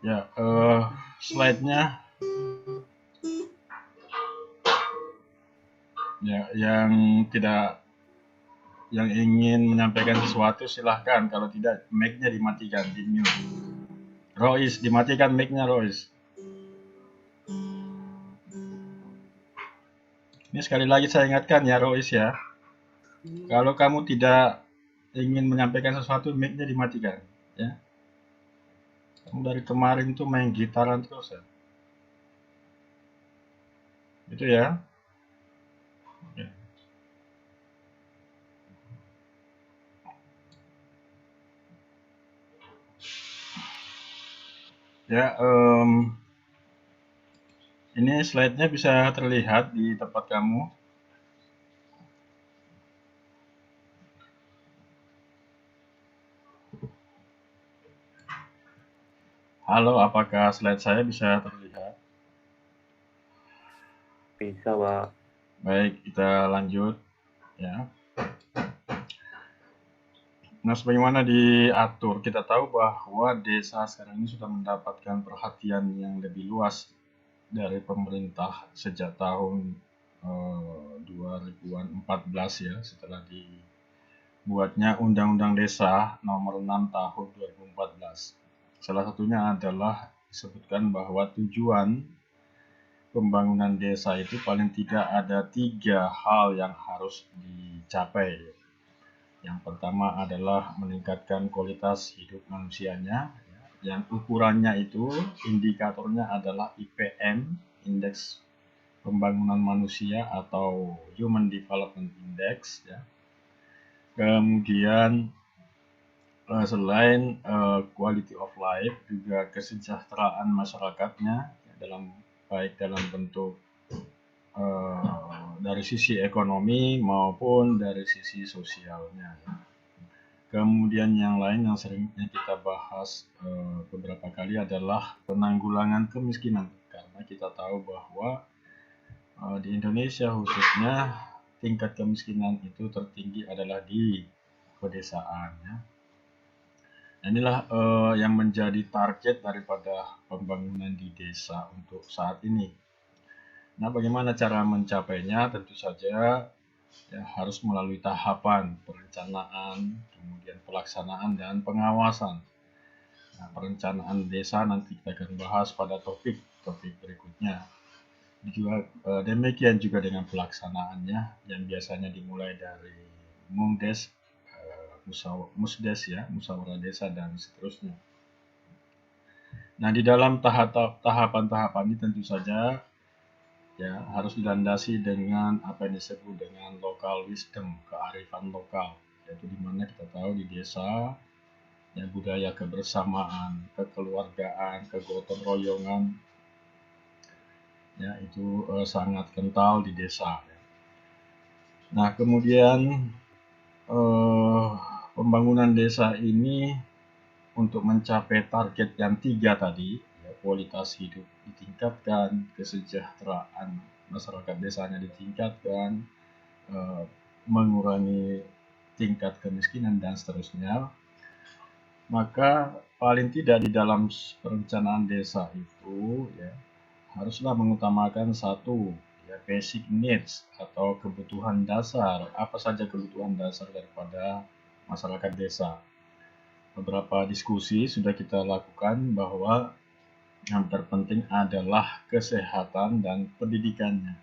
Ya, slide-nya ya, yang ingin menyampaikan sesuatu silahkan, kalau tidak mic-nya dimatikan, di mute. Rois, dimatikan mic-nya Rois. Ini sekali lagi saya ingatkan ya Rois ya, kalau kamu tidak ingin menyampaikan sesuatu, mic-nya dimatikan ya. Kamu dari kemarin tuh main gitaran terus ya. Itu ya. Oke. Ya, ini slide-nya bisa terlihat di tempat kamu. Halo, apakah slide saya bisa terlihat? Bisa, Pak. Baik, kita lanjut ya. Nah, sebagaimana diatur, kita tahu bahwa desa sekarang ini sudah mendapatkan perhatian yang lebih luas dari pemerintah sejak tahun 2014 ya, setelah dibuatnya Undang-Undang Desa Nomor 6 Tahun 2014. Salah satunya adalah disebutkan bahwa tujuan pembangunan desa itu paling tidak ada 3 hal yang harus dicapai. Yang pertama adalah meningkatkan kualitas hidup manusianya, yang ukurannya itu, indikatornya adalah IPM, Indeks Pembangunan Manusia atau Human Development Index ya. Kemudian selain quality of life, juga kesejahteraan masyarakatnya baik dalam bentuk dari sisi ekonomi maupun dari sisi sosialnya. Kemudian yang lain yang seringnya kita bahas beberapa kali adalah penanggulangan kemiskinan, karena kita tahu bahwa di Indonesia khususnya tingkat kemiskinan itu tertinggi adalah di pedesaan ya. Inilah yang menjadi target daripada pembangunan di desa untuk saat ini. Nah, bagaimana cara mencapainya? Tentu saja ya, harus melalui tahapan perencanaan, kemudian pelaksanaan dan pengawasan. Nah, perencanaan desa nanti kita akan bahas pada topik berikutnya. Juga demikian juga dengan pelaksanaannya, yang biasanya dimulai dari MUMDes, Musdes ya, musyawarah desa dan seterusnya. Nah, di dalam tahapan-tahapan ini tentu saja ya harus dilandasi dengan apa yang disebut dengan local wisdom, kearifan lokal, yaitu di mana kita tahu di desa ya budaya kebersamaan, kekeluargaan, kegotong royongan ya itu sangat kental di desa. Nah, kemudian pembangunan desa ini untuk mencapai target yang 3 tadi, ya, kualitas hidup ditingkatkan, kesejahteraan masyarakat desanya ditingkatkan, mengurangi tingkat kemiskinan dan seterusnya, maka paling tidak di dalam perencanaan desa itu ya haruslah mengutamakan satu ya basic needs atau kebutuhan dasar. Apa saja kebutuhan dasar daripada masyarakat desa? Beberapa diskusi sudah kita lakukan bahwa yang terpenting adalah kesehatan dan pendidikannya.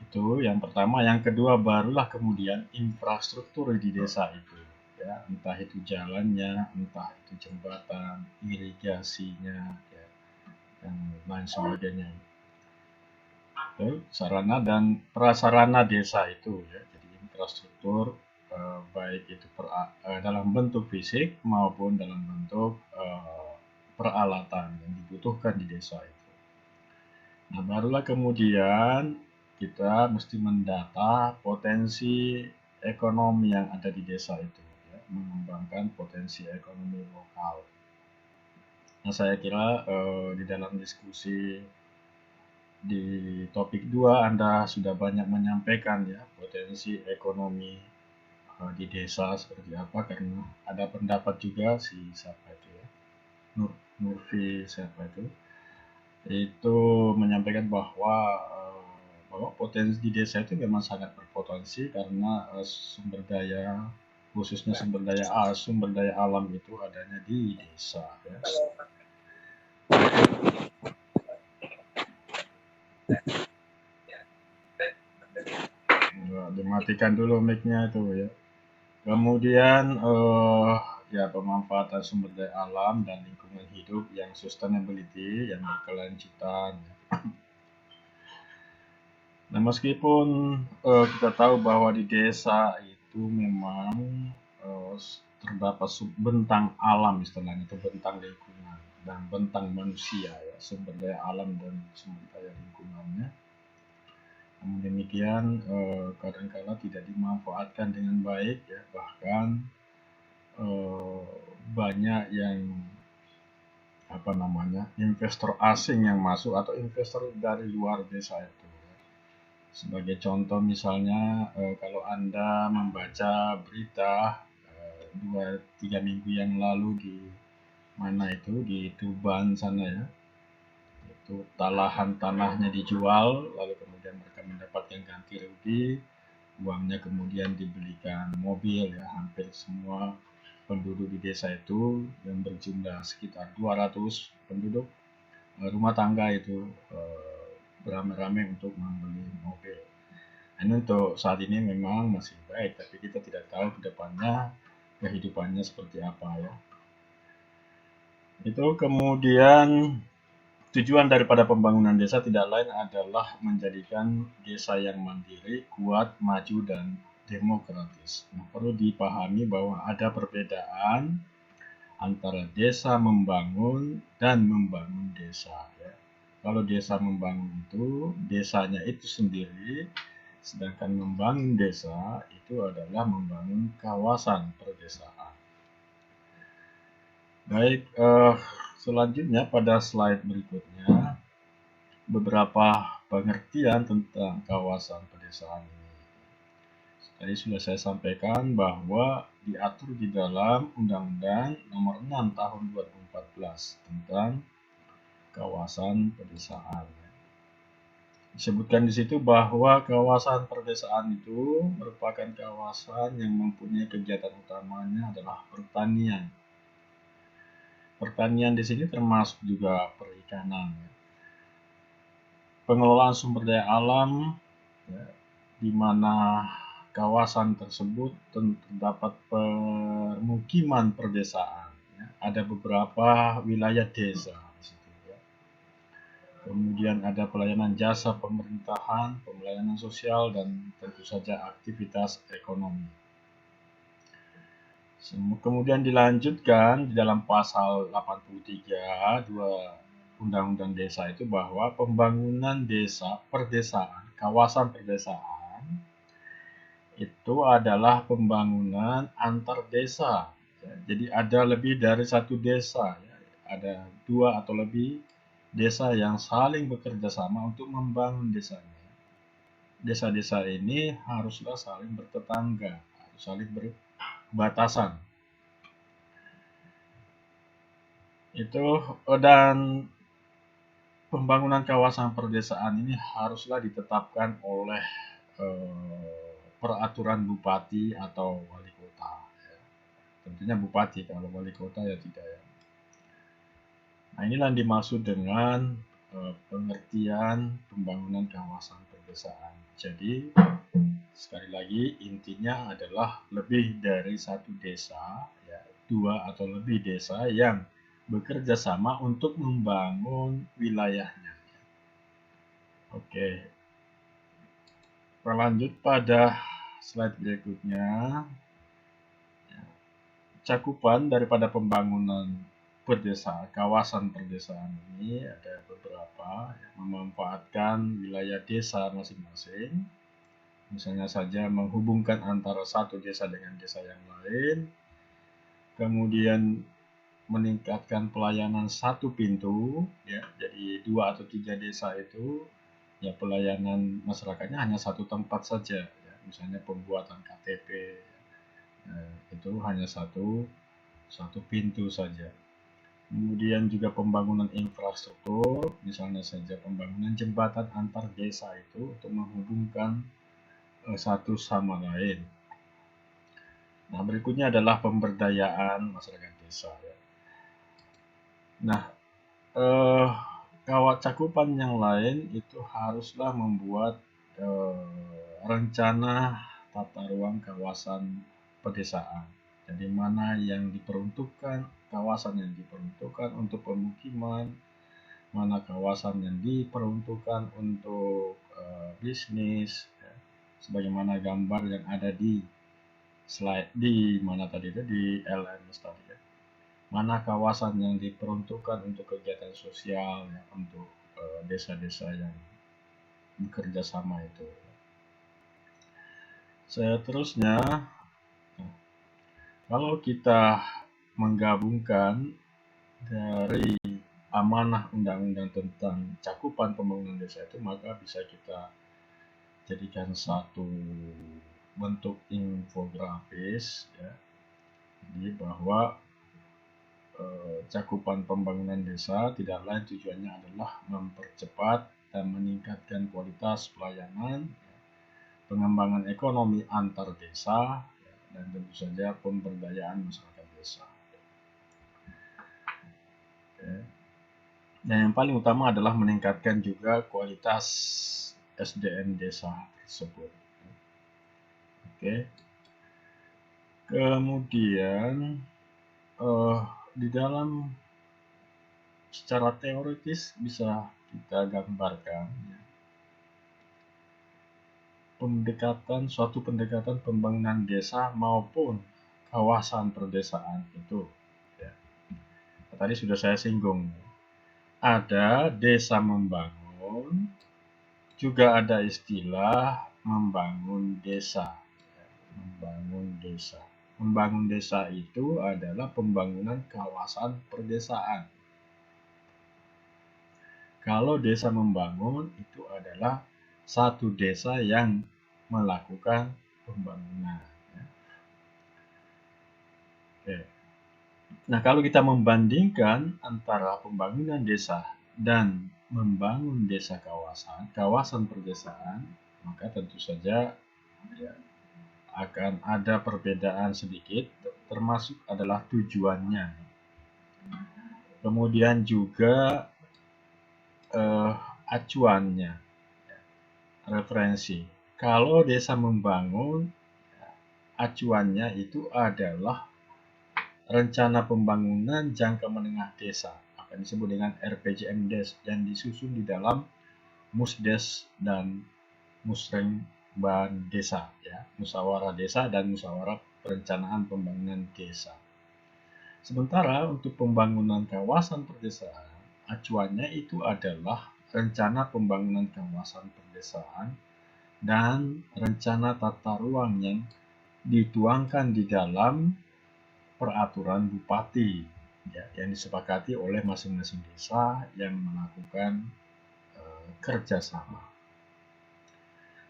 Itu yang pertama. Yang kedua barulah kemudian infrastruktur di desa itu. Ya, entah itu jalannya, entah itu jembatan, irigasinya, ya, dan lain sebagainya. Oke, sarana dan prasarana desa itu ya, jadi infrastruktur baik itu dalam bentuk fisik maupun dalam bentuk peralatan yang dibutuhkan di desa itu. Nah, barulah kemudian kita mesti mendata potensi ekonomi yang ada di desa itu, ya, mengembangkan potensi ekonomi lokal. Nah, saya kira di dalam diskusi di topik 2 Anda sudah banyak menyampaikan ya potensi ekonomi di desa seperti apa, karena ada pendapat juga si siapa itu ya, Nurfi siapa itu menyampaikan bahwa potensi di desa itu memang sangat berpotensi karena sumber daya, khususnya sumber daya alam itu adanya di desa ya. Dimatikan dulu mic-nya itu ya. Kemudian ya pemanfaatan sumber daya alam dan lingkungan hidup yang sustainability, yang berkelanjutan. Nah, meskipun kita tahu bahwa di desa itu memang terdapat bentang alam istilahnya, itu bentang lingkungan dan bentang manusia ya, sumber daya alam dan sumber daya lingkungannya. Namun demikian kadang-kala tidak dimanfaatkan dengan baik ya, bahkan banyak yang investor asing yang masuk atau investor dari luar desa itu. Sebagai contoh misalnya kalau Anda membaca berita 2-3 minggu yang lalu di mana itu di Tuban sana ya, itu lahan tanahnya dijual, lalu kemudian mereka mendapatkan ganti rugi, uangnya kemudian dibelikan mobil ya, hampir semua penduduk di desa itu yang berjumlah sekitar 200 penduduk rumah tangga itu beramai-ramai untuk membeli mobil. Ini untuk saat ini memang masih baik, tapi kita tidak tahu ke depannya kehidupannya seperti apa ya. Itu kemudian tujuan daripada pembangunan desa tidak lain adalah menjadikan desa yang mandiri, kuat, maju, dan demokratis. Nah, perlu dipahami bahwa ada perbedaan antara desa membangun dan membangun desa. Ya. Kalau desa membangun itu, desanya itu sendiri, sedangkan membangun desa itu adalah membangun kawasan perdesaan. Baik, selanjutnya pada slide berikutnya, beberapa pengertian tentang kawasan pedesaan ini. Tadi sudah saya sampaikan bahwa diatur di dalam Undang-Undang Nomor 6 Tahun 2014 tentang kawasan pedesaan. Disebutkan di situ bahwa kawasan pedesaan itu merupakan kawasan yang mempunyai kegiatan utamanya adalah pertanian. Pertanian di sini termasuk juga perikanan. Pengelolaan sumber daya alam, ya, di mana kawasan tersebut terdapat permukiman perdesaan. Ya. Ada beberapa wilayah desa di situ. Ya. Kemudian ada pelayanan jasa pemerintahan, pelayanan sosial, dan tentu saja aktivitas ekonomi. Kemudian dilanjutkan di dalam pasal 83 Undang-Undang Desa itu bahwa pembangunan desa, perdesaan, kawasan perdesaan itu adalah pembangunan antar desa. Ya, jadi ada lebih dari satu desa, ya. Ada 2 atau lebih desa yang saling bekerja sama untuk membangun desanya. Desa-desa ini haruslah saling bertetangga, harus saling berbatasan. Itu dan pembangunan kawasan perdesaan ini haruslah ditetapkan oleh peraturan bupati atau wali kota. Ya. Tentunya bupati, kalau wali kota ya tidak ya. Nah, inilah yang dimaksud dengan pengertian pembangunan kawasan perdesaan. Jadi sekali lagi intinya adalah lebih dari satu desa, ya, 2 atau lebih desa yang bekerja sama untuk membangun wilayahnya. Oke, kita lanjut pada slide berikutnya. Cakupan daripada pembangunan perdesaan, kawasan perdesaan ini ada beberapa yang memanfaatkan wilayah desa masing-masing. Misalnya saja menghubungkan antara satu desa dengan desa yang lain. Kemudian meningkatkan pelayanan satu pintu, ya, jadi 2 atau 3 desa itu, ya pelayanan masyarakatnya hanya satu tempat saja, ya, misalnya pembuatan KTP, itu hanya satu pintu saja. Kemudian juga pembangunan infrastruktur, misalnya saja pembangunan jembatan antar desa itu untuk menghubungkan satu sama lain. Nah, berikutnya adalah pemberdayaan masyarakat desa. Ya. Nah, cakupan yang lain itu haruslah membuat rencana tata ruang kawasan pedesaan. Jadi mana yang diperuntukkan, kawasan yang diperuntukkan untuk pemukiman, mana kawasan yang diperuntukkan untuk bisnis, ya. Sebagaimana gambar yang ada di slide di mana tadi itu di LMS tadi ya. Mana kawasan yang diperuntukkan untuk kegiatan sosial ya, untuk desa-desa yang bekerja sama itu. Seterusnya, kalau kita menggabungkan dari amanah undang-undang tentang cakupan pembangunan desa itu, maka bisa kita jadikan satu bentuk infografis ya. Jadi bahwa cakupan pembangunan desa tidak lain tujuannya adalah mempercepat dan meningkatkan kualitas pelayanan, pengembangan ekonomi antar desa, dan tentu saja pemberdayaan masyarakat desa. Dan yang paling utama adalah meningkatkan juga kualitas SDM desa tersebut. Oke. Kemudian di dalam secara teoritis bisa kita gambarkan ya, suatu pendekatan pembangunan desa maupun kawasan perdesaan itu ya. Tadi sudah saya singgung, ada desa membangun, juga ada istilah membangun desa. Membangun desa. Membangun desa itu adalah pembangunan kawasan perdesaan. Kalau desa membangun itu adalah satu desa yang melakukan pembangunan. Oke. Nah, kalau kita membandingkan antara pembangunan desa dan membangun desa kawasan perdesaan, maka tentu saja ya, akan ada perbedaan sedikit, termasuk adalah tujuannya. Kemudian juga acuannya, referensi. Kalau desa membangun, acuannya itu adalah rencana pembangunan jangka menengah desa, akan disebut dengan RPJMDes, yang disusun di dalam Musdes dan Musrenban desa, ya, musyawarah desa dan musyawarah perencanaan pembangunan desa. Sementara untuk pembangunan kawasan perdesaan, acuannya itu adalah rencana pembangunan kawasan perdesaan dan rencana tata ruang yang dituangkan di dalam peraturan bupati ya, yang disepakati oleh masing-masing desa yang melakukan kerjasama.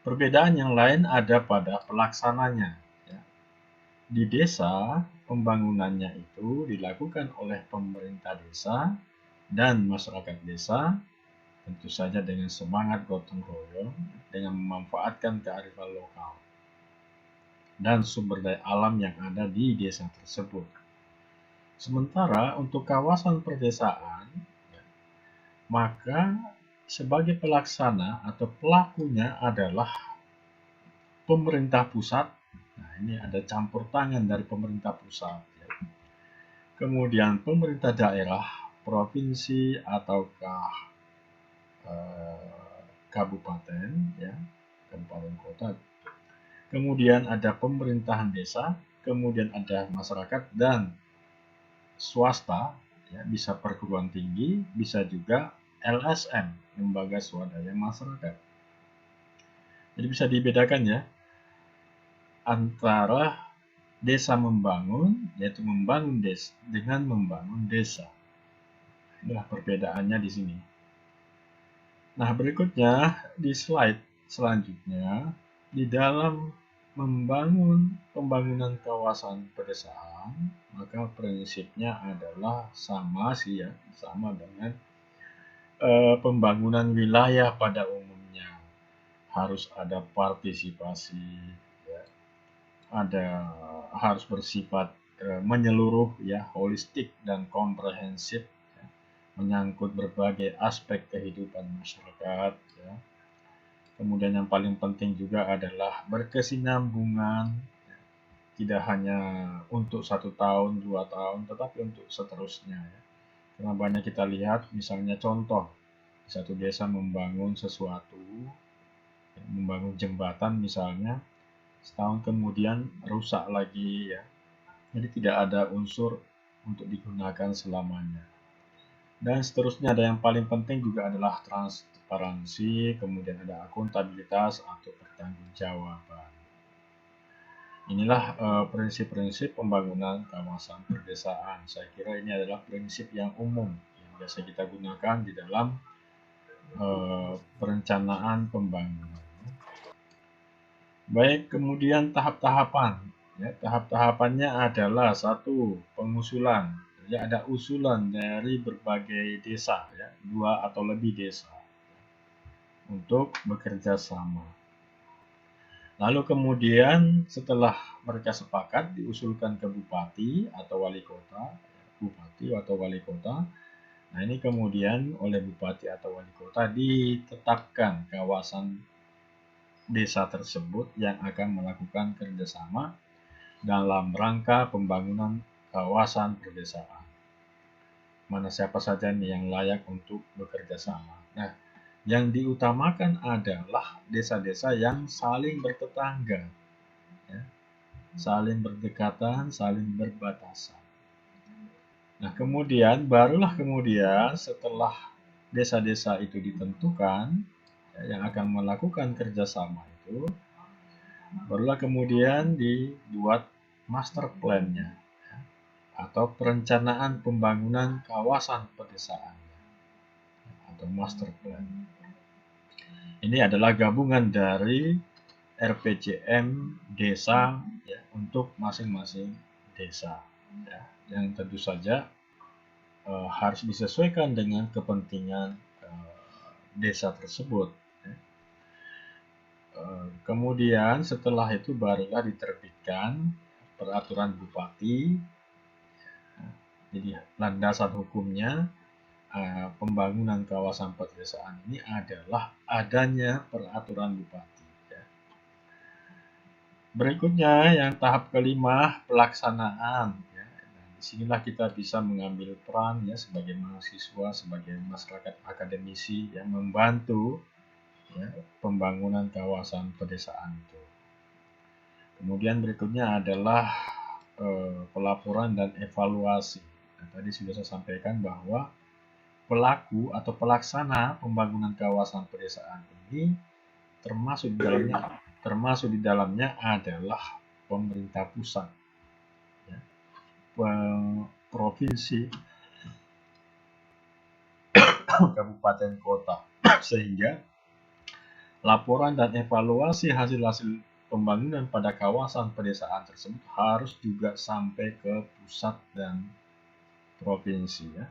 Perbedaan yang lain ada pada pelaksananya. Ya. Di desa, pembangunannya itu dilakukan oleh pemerintah desa dan masyarakat desa, tentu saja dengan semangat gotong royong, dengan memanfaatkan kearifan lokal dan sumber daya alam yang ada di desa tersebut. Sementara untuk kawasan perdesaan, maka sebagai pelaksana atau pelakunya adalah pemerintah pusat. Nah, ini ada campur tangan dari pemerintah pusat. Ya. Kemudian pemerintah daerah, provinsi ataukah kabupaten, ya, kabupaten kota. Kemudian ada pemerintahan desa, kemudian ada masyarakat dan swasta, ya, bisa perguruan tinggi, bisa juga LSM, lembaga swadaya masyarakat. Jadi bisa dibedakan ya antara desa membangun, yaitu membangun desa dengan membangun desa. Inilah perbedaannya di sini. Nah, berikutnya di slide selanjutnya, di dalam membangun pembangunan kawasan pedesaan, maka prinsipnya adalah sama sih ya, sama dengan pembangunan wilayah pada umumnya. Harus ada partisipasi, ya, harus bersifat menyeluruh ya, holistik dan komprehensif, ya, menyangkut berbagai aspek kehidupan masyarakat. Ya. Kemudian yang paling penting juga adalah berkesinambungan, ya, tidak hanya untuk 1 tahun, 2 tahun, tetapi untuk seterusnya. Ya. Karena banyak kita lihat, misalnya contoh, satu desa membangun sesuatu, ya, membangun jembatan misalnya, setahun kemudian rusak lagi ya. Jadi tidak ada unsur untuk digunakan selamanya. Dan seterusnya, ada yang paling penting juga adalah transparansi, kemudian ada akuntabilitas atau pertanggungjawaban. Inilah prinsip-prinsip pembangunan kawasan pedesaan. Saya kira ini adalah prinsip yang umum yang biasa kita gunakan di dalam perencanaan pembangunan. Baik, kemudian tahap-tahapan. Ya, tahap-tahapannya adalah satu, pengusulan. Jadi ada usulan dari berbagai desa, ya, 2 atau lebih desa untuk bekerja sama. Lalu kemudian setelah mereka sepakat, diusulkan ke bupati atau wali kota, bupati atau wali kota. Nah, ini kemudian oleh bupati atau wali kota ditetapkan kawasan desa tersebut yang akan melakukan kerjasama dalam rangka pembangunan kawasan pedesaan. Mana siapa saja nih yang layak untuk bekerja sama. Nah, yang diutamakan adalah desa-desa yang saling bertetangga, ya, saling berdekatan, saling berbatasan. Nah, barulah kemudian setelah desa-desa itu ditentukan, ya, yang akan melakukan kerjasama itu, barulah kemudian dibuat master plan-nya atau perencanaan pembangunan kawasan pedesaan atau master plan. Ini adalah gabungan dari RPJM desa ya, untuk masing-masing desa, ya, yang tentu saja harus disesuaikan dengan kepentingan desa tersebut. Ya. Kemudian setelah itu barulah diterbitkan peraturan bupati. Jadi landasan hukumnya pembangunan kawasan pedesaan ini adalah adanya peraturan bupati. Ya. Berikutnya yang tahap kelima, pelaksanaan. Ya. Nah, disinilah kita bisa mengambil peran ya sebagai mahasiswa, sebagai masyarakat akademisi yang membantu ya, pembangunan kawasan pedesaan itu. Kemudian berikutnya adalah pelaporan dan evaluasi. Nah, tadi sudah saya sampaikan bahwa pelaku atau pelaksana pembangunan kawasan pedesaan ini termasuk di dalamnya adalah pemerintah pusat, ya, provinsi, kabupaten kota, sehingga laporan dan evaluasi hasil-hasil pembangunan pada kawasan pedesaan tersebut harus juga sampai ke pusat dan provinsi. Ya.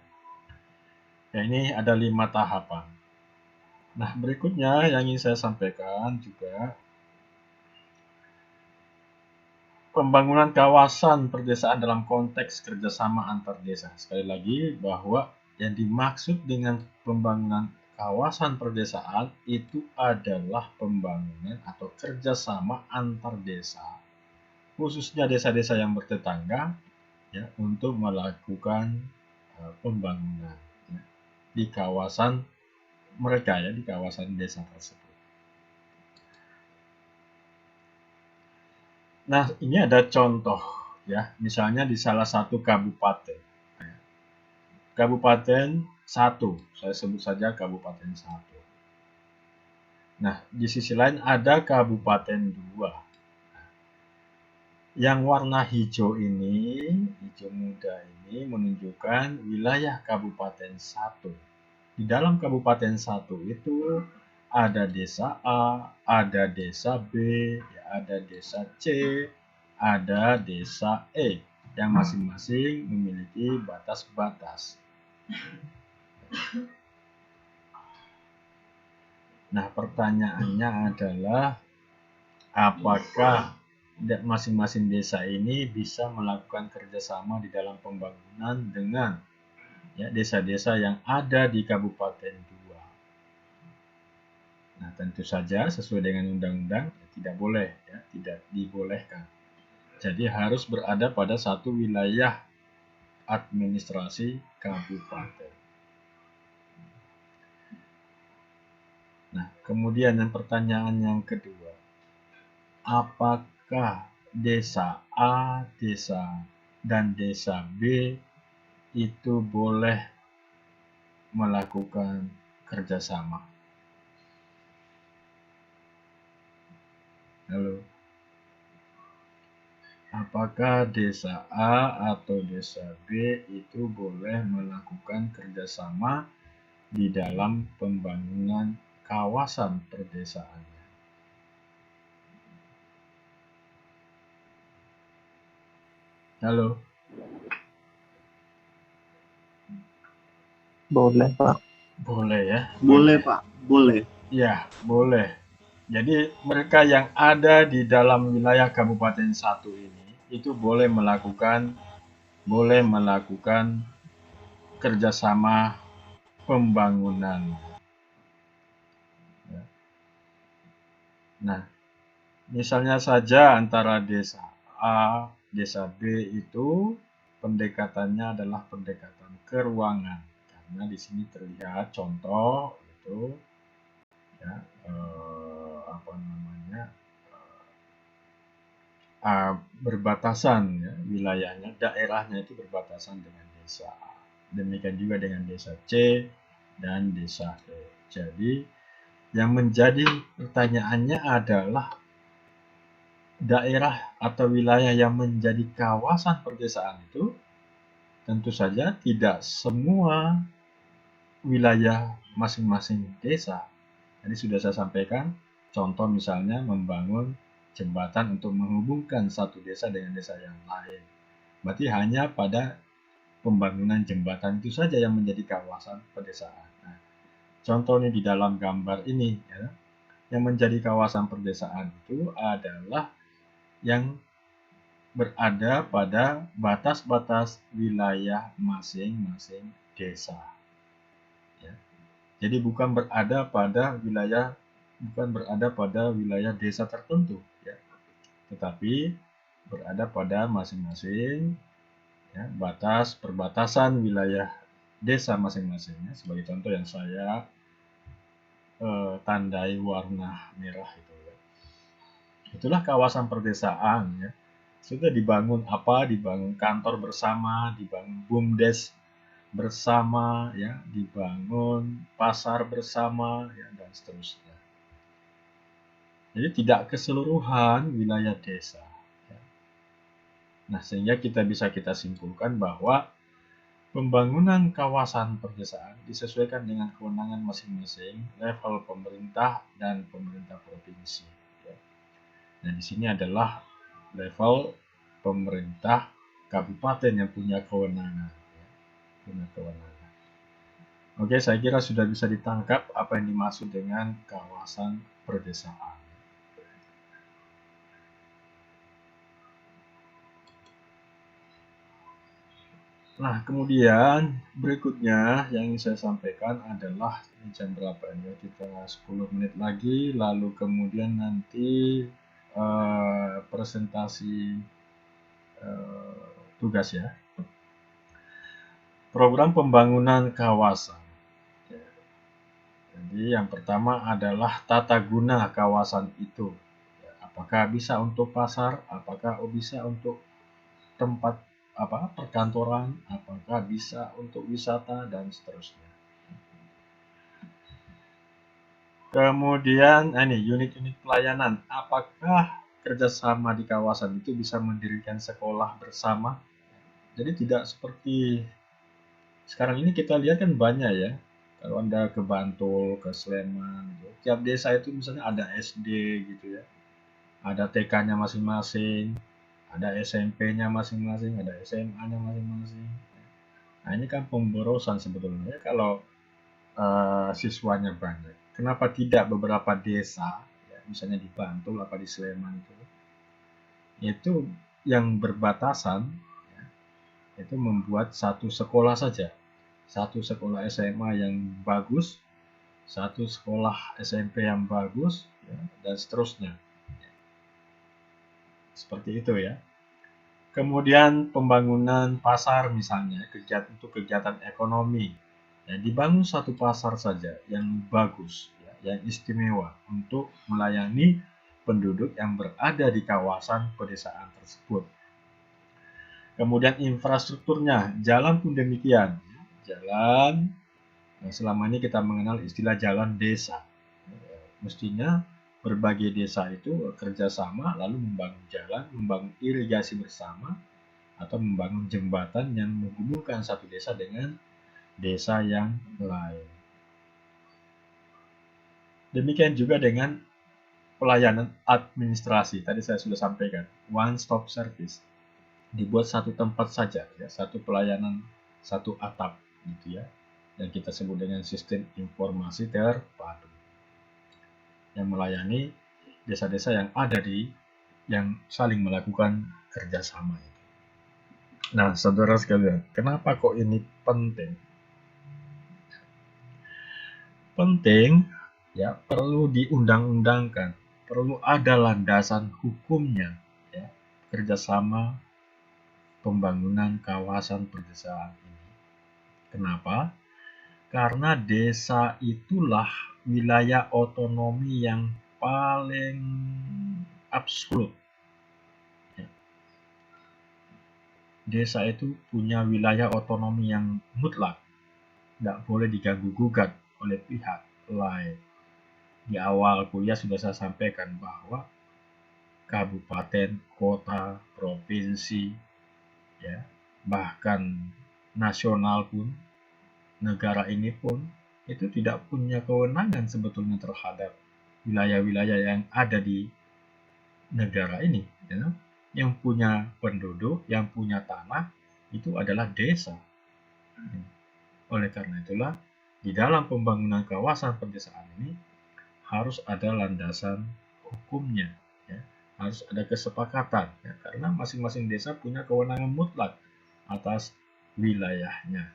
Ya, ini ada 5 tahapan. Nah, berikutnya yang ingin saya sampaikan juga pembangunan kawasan pedesaan dalam konteks kerjasama antar desa. Sekali lagi bahwa yang dimaksud dengan pembangunan kawasan pedesaan itu adalah pembangunan atau kerjasama antar desa, khususnya desa-desa yang bertetangga, ya, untuk melakukan pembangunan ya, di kawasan mereka ya, di kawasan desa tersebut. Nah, ini ada contoh ya, misalnya di salah satu kabupaten. Kabupaten 1, saya sebut saja Kabupaten 1. Nah, di sisi lain ada Kabupaten 2. Yang warna hijau ini, hijau muda ini menunjukkan wilayah Kabupaten 1. Di dalam Kabupaten 1 itu ada desa A, ada desa B, ada desa C, ada desa E, yang masing-masing memiliki batas-batas. Nah, pertanyaannya adalah apakah masing-masing desa ini bisa melakukan kerjasama di dalam pembangunan dengan desa-desa yang ada di Kabupaten 2. Nah, tentu saja sesuai dengan undang-undang tidak boleh, tidak dibolehkan. Jadi harus berada pada satu wilayah administrasi kabupaten. Nah, kemudian yang pertanyaan yang kedua, apakah desa A, desa dan desa B itu boleh melakukan kerjasama? Halo, apakah desa A atau desa B itu boleh melakukan kerjasama di dalam pembangunan kawasan perdesaannya? Halo, Boleh, Pak. boleh ya? Boleh, Pak. Boleh. Ya, boleh. Jadi mereka yang ada di dalam wilayah Kabupaten 1 ini itu boleh melakukan kerjasama pembangunan. Nah, misalnya saja antara desa A, desa B itu pendekatannya adalah pendekatan keuangan. Karena di sini terlihat contoh itu berbatasan wilayahnya, daerahnya itu berbatasan dengan desa A. Demikian juga dengan desa C dan desa E. Jadi yang menjadi pertanyaannya adalah daerah atau wilayah yang menjadi kawasan perdesaan itu tentu saja tidak semua wilayah masing-masing desa. Jadi sudah saya sampaikan, contoh misalnya membangun jembatan untuk menghubungkan satu desa dengan desa yang lain. Berarti hanya pada pembangunan jembatan itu saja yang menjadi kawasan pedesaan. Nah, contohnya di dalam gambar ini, yang menjadi kawasan pedesaan itu adalah yang berada pada batas-batas wilayah masing-masing desa. Jadi bukan berada pada wilayah desa tertentu, tetapi berada pada masing-masing perbatasan wilayah desa masing-masingnya. Sebagai contoh yang saya tandai warna merah itu. Itulah kawasan perdesaan. Sudah dibangun dibangun kantor bersama, dibangun BUMDes bersama, dibangun pasar bersama, dan seterusnya. Jadi tidak keseluruhan wilayah desa. Nah, sehingga kita simpulkan bahwa pembangunan kawasan perdesaan disesuaikan dengan kewenangan masing-masing level pemerintah dan pemerintah provinsi. Nah, di sini adalah level pemerintah kabupaten yang punya kewenangan. Oke, saya kira sudah bisa ditangkap apa yang dimaksud dengan kawasan perdesaan. Nah, kemudian berikutnya yang ingin saya sampaikan adalah jam berapa ini? Kita 10 menit lagi, lalu kemudian nanti presentasi tugas ya. Program pembangunan kawasan. Jadi yang pertama adalah tata guna kawasan itu. Apakah bisa untuk pasar, apakah bisa untuk tempat perkantoran, apakah bisa untuk wisata, dan seterusnya. Kemudian unit-unit pelayanan, apakah kerjasama di kawasan itu bisa mendirikan sekolah bersama. Jadi tidak seperti sekarang ini kita lihat kan banyak ya. Kalau Anda ke Bantul, ke Sleman, gitu. Tiap desa itu misalnya ada SD gitu ya. Ada TK-nya masing-masing, ada SMP-nya masing-masing, ada SMA-nya masing-masing. Nah, ini kan pemborosan sebetulnya kalau siswanya banyak. Kenapa tidak beberapa desa, ya, misalnya di Bantul apa di Sleman itu yang berbatasan, ya, itu membuat satu sekolah saja, satu sekolah SMA yang bagus, satu sekolah SMP yang bagus, ya, dan seterusnya. Seperti itu ya. Kemudian pembangunan pasar misalnya, untuk kegiatan ekonomi. Ya, dibangun satu pasar saja yang bagus, ya, yang istimewa untuk melayani penduduk yang berada di kawasan pedesaan tersebut. Kemudian infrastrukturnya, jalan pun demikian. Jalan, selama ini kita mengenal istilah jalan desa. Mestinya berbagai desa itu kerjasama lalu membangun jalan, membangun irigasi bersama, atau membangun jembatan yang menghubungkan satu desa dengan desa yang lain. Demikian juga dengan pelayanan administrasi. Tadi saya sudah sampaikan, one stop service. Dibuat satu tempat saja, ya, satu pelayanan, satu atap, gitu ya. Yang kita sebut dengan sistem informasi terpadu. Yang melayani desa-desa yang ada yang saling melakukan kerjasama itu. Nah, saudara sekalian, kenapa kok ini penting? Penting, ya, perlu diundang-undangkan, perlu ada landasan hukumnya, ya, kerjasama pembangunan kawasan pedesaan ini. Kenapa? Karena desa itulah wilayah otonomi yang paling absolut. Desa itu punya wilayah otonomi yang mutlak, nggak boleh diganggu-gugat oleh pihak lain. Di awal kuliah sudah saya sampaikan bahwa kabupaten, kota, provinsi, ya, bahkan nasional pun, negara ini pun itu tidak punya kewenangan sebetulnya terhadap wilayah-wilayah yang ada di negara ini, ya. Yang punya penduduk, yang punya tanah itu adalah desa. Oleh karena itulah di dalam pembangunan kawasan pedesaan ini harus ada landasan hukumnya, ya. Harus ada kesepakatan, ya, karena masing-masing desa punya kewenangan mutlak atas wilayahnya.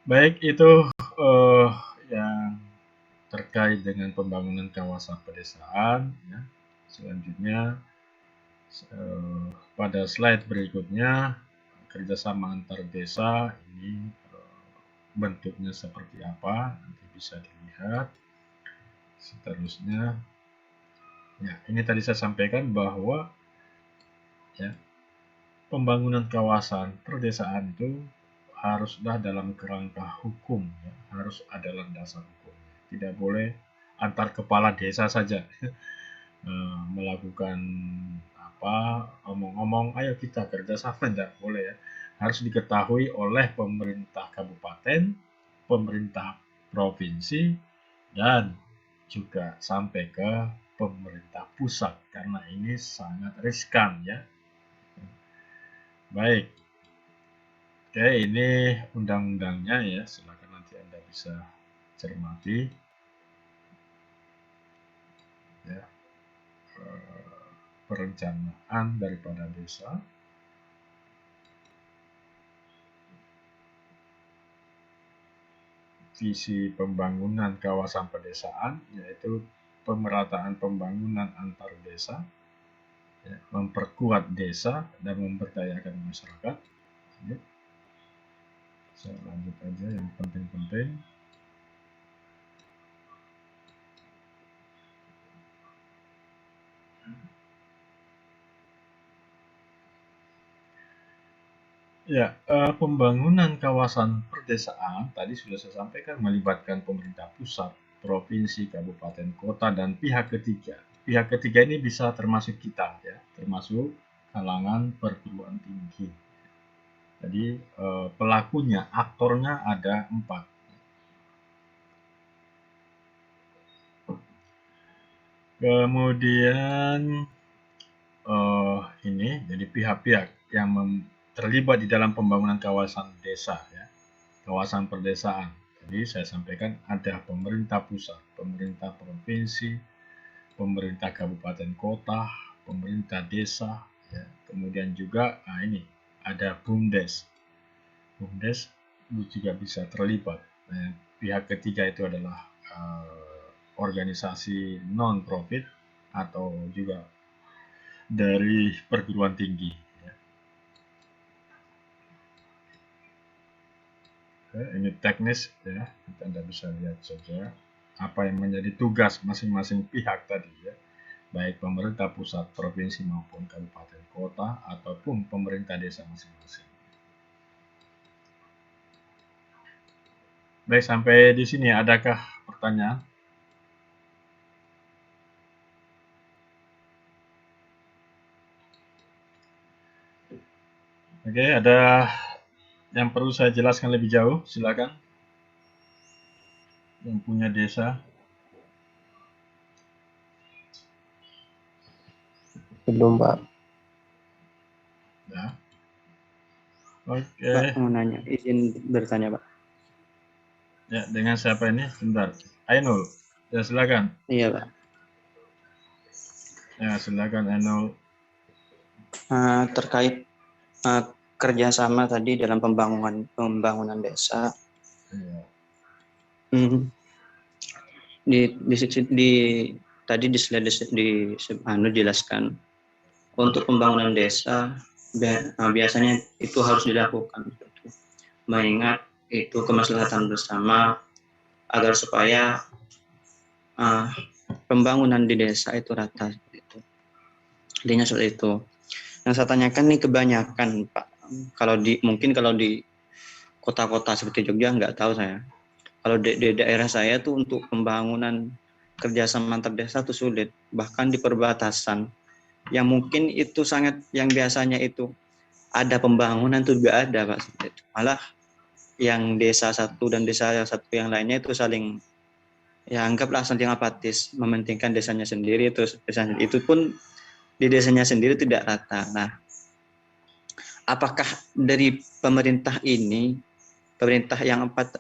Baik, itu yang terkait dengan pembangunan kawasan pedesaan, ya. Selanjutnya pada slide berikutnya, kerjasama antar desa ini bentuknya seperti apa, nanti bisa dilihat. Seterusnya, ya, ini tadi saya sampaikan bahwa, ya, pembangunan kawasan pedesaan itu haruslah dalam kerangka hukum, ya, harus ada landasan hukum. Tidak boleh antar kepala desa saja melakukan omong-omong, ayo kita kerjasama, tidak boleh, ya. Harus diketahui oleh pemerintah kabupaten, pemerintah provinsi, dan juga sampai ke pemerintah pusat, karena ini sangat riskan, ya. Baik, oke, ini undang-undangnya, ya, silakan nanti Anda bisa cermati, ya. Perencanaan daripada desa, visi pembangunan kawasan pedesaan, yaitu pemerataan pembangunan antar desa, ya, memperkuat desa dan memberdayakan masyarakat. Ya. Saya lanjut aja yang penting-penting. Ya, pembangunan kawasan pedesaan tadi sudah saya sampaikan melibatkan pemerintah pusat, provinsi, kabupaten, kota, dan pihak ketiga. pihak ketiga ini bisa termasuk kita, ya, termasuk kalangan perguruan tinggi. Jadi pelakunya, aktornya ada 4. Kemudian ini jadi pihak-pihak yang terlibat di dalam pembangunan kawasan desa, ya, kawasan perdesaan. Jadi saya sampaikan ada pemerintah pusat, pemerintah provinsi, pemerintah kabupaten kota, pemerintah desa, ya. Kemudian juga ini ada BUMDes. BUMDes juga bisa terlibat. Nah, pihak ketiga itu adalah organisasi non-profit atau juga dari perguruan tinggi. Ya. Ini teknis, ya, Anda bisa lihat saja apa yang menjadi tugas masing-masing pihak tadi, ya, baik pemerintah pusat, provinsi maupun kabupaten kota ataupun pemerintah desa masing-masing. Baik, sampai di sini adakah pertanyaan? Oke, ada yang perlu saya jelaskan lebih jauh? Silakan. Yang punya desa. Belum, Pak. Ya. Oke. Pak, mau nanya, izin bertanya, Pak. Ya, dengan siapa ini? Sebentar. Ainul. Ya, silakan. Iya, Pak. Ya, silakan Ainul. Terkait kerjasama tadi dalam pembangunan desa. Ya. Tadi dijelaskan untuk pembangunan desa biasanya itu harus dilakukan, mengingat itu kemaslahatan bersama agar supaya pembangunan di desa itu rata seperti itu. Intinya seperti itu. Yang saya tanyakan nih kebanyakan, Pak, mungkin kalau di kota-kota seperti Jogja nggak tahu saya. Kalau di daerah saya tuh untuk pembangunan kerjasama antar desa tuh sulit, bahkan di perbatasan. Yang mungkin itu yang biasanya itu ada pembangunan tuh juga ada, Pak. Malah yang desa satu dan desa satu yang lainnya itu saling, ya anggaplah saling apatis, mementingkan desanya sendiri, terus desanya itu pun di desanya sendiri tidak rata. Nah, apakah dari pemerintah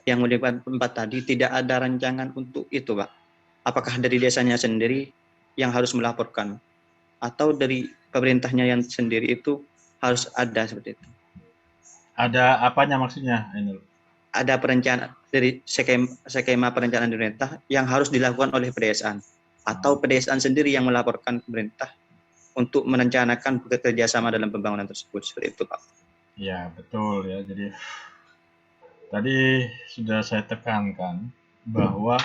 yang melibatkan 4 tadi tidak ada rancangan untuk itu, Pak? Apakah dari desanya sendiri yang harus melaporkan, atau dari pemerintahnya yang sendiri itu harus ada seperti itu? Ada apanya maksudnya, Ainul? Ada perencanaan dari skema perencanaan pemerintah yang harus dilakukan oleh pedesaan, atau pedesaan sendiri yang melaporkan pemerintah untuk merencanakan bekerjasama dalam pembangunan tersebut, seperti itu, Pak. Ya, betul, ya. Jadi tadi sudah saya tekankan bahwa